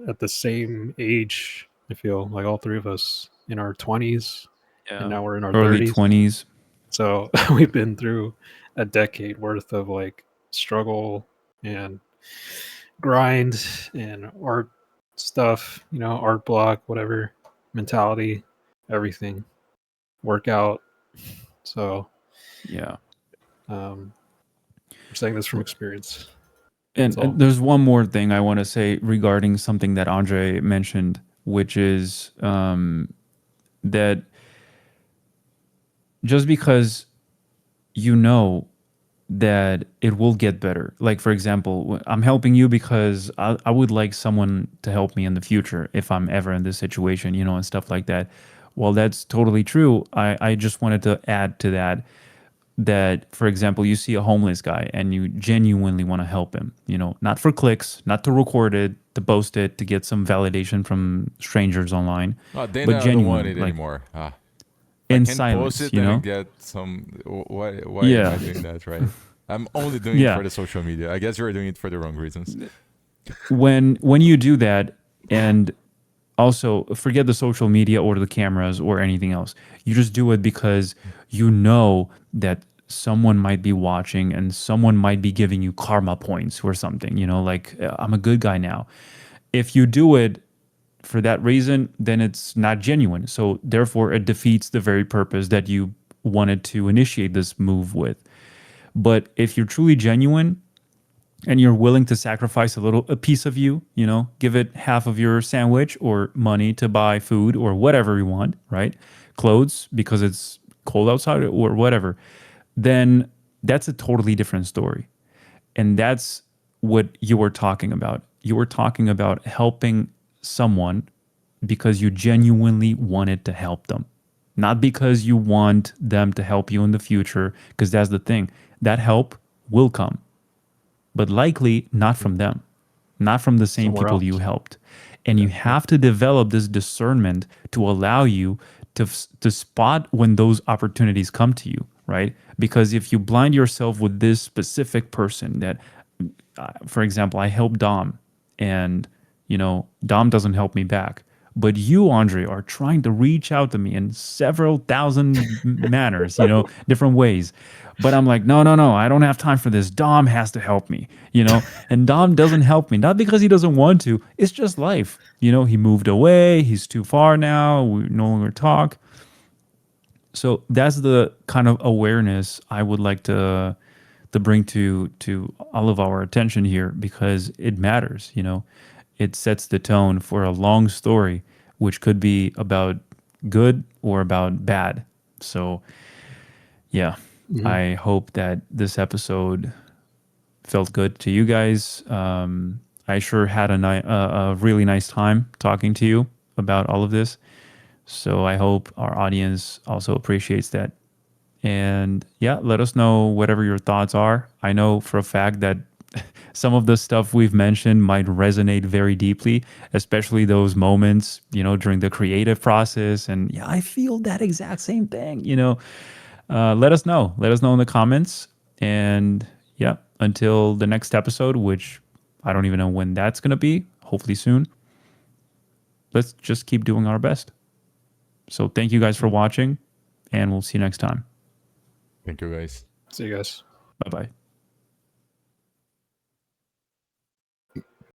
at the same age. I feel like all three of us in our 20s, and yeah. now we're in our Early 30s. 20s. So we've been through a decade worth of like struggle and grind and art stuff, art block, whatever, mentality, everything, workout. So Yeah. I'm saying this from experience. That's And all. there's one more thing I want to say regarding something that Andre mentioned, which is that just because you know that it will get better. Like, for example, I'm helping you because I would like someone to help me in the future if I'm ever in this situation, and stuff like that. Well, that's totally true. I just wanted to add to that, for example, you see a homeless guy and you genuinely want to help him, not for clicks, not to record it, to boast it, to get some validation from strangers online, then but I don't want genuinely, it like anymore. I in can post silence, it and get some. Why am Yeah. I doing that, right? I'm only doing it Yeah. for the social media. I guess you're doing it for the wrong reasons. When you do that, and also forget the social media or the cameras or anything else, you just do it because you know that someone might be watching and someone might be giving you karma points or something, like I'm a good guy now. If you do it for that reason, then it's not genuine, so therefore it defeats the very purpose that you wanted to initiate this move with. But if you're truly genuine and you're willing to sacrifice a piece of you, give it half of your sandwich or money to buy food or whatever you want, right? Clothes because it's cold outside or whatever, then that's a totally different story. And that's what you were talking about. You were talking about helping someone because you genuinely wanted to help them, not because you want them to help you in the future, because that's the thing. That help will come, but likely not from them, not from the same Somewhere people you else. helped. And you have to develop this discernment to allow you to spot when those opportunities come to you, right? Because if you blind yourself with this specific person that, for example, I help Dom, and Dom doesn't help me back, but you, Andre, are trying to reach out to me in several thousand manners, different ways. But I'm like, no, I don't have time for this. Dom has to help me, and Dom doesn't help me, not because he doesn't want to. It's just life. He moved away. He's too far now. We no longer talk. So that's the kind of awareness I would like to bring to all of our attention here, because it matters. It sets the tone for a long story, which could be about good or about bad. So, yeah, I hope that this episode felt good to you guys. I sure had a really nice time talking to you about all of this. So I hope our audience also appreciates that. And yeah, let us know whatever your thoughts are. I know for a fact that some of the stuff we've mentioned might resonate very deeply, especially those moments, during the creative process. And yeah, I feel that exact same thing, let us know. Let us know in the comments. And yeah, until the next episode, which I don't even know when that's going to be, hopefully soon, let's just keep doing our best. So thank you guys for watching, and we'll see you next time. Thank you, guys. See you guys. Bye-bye.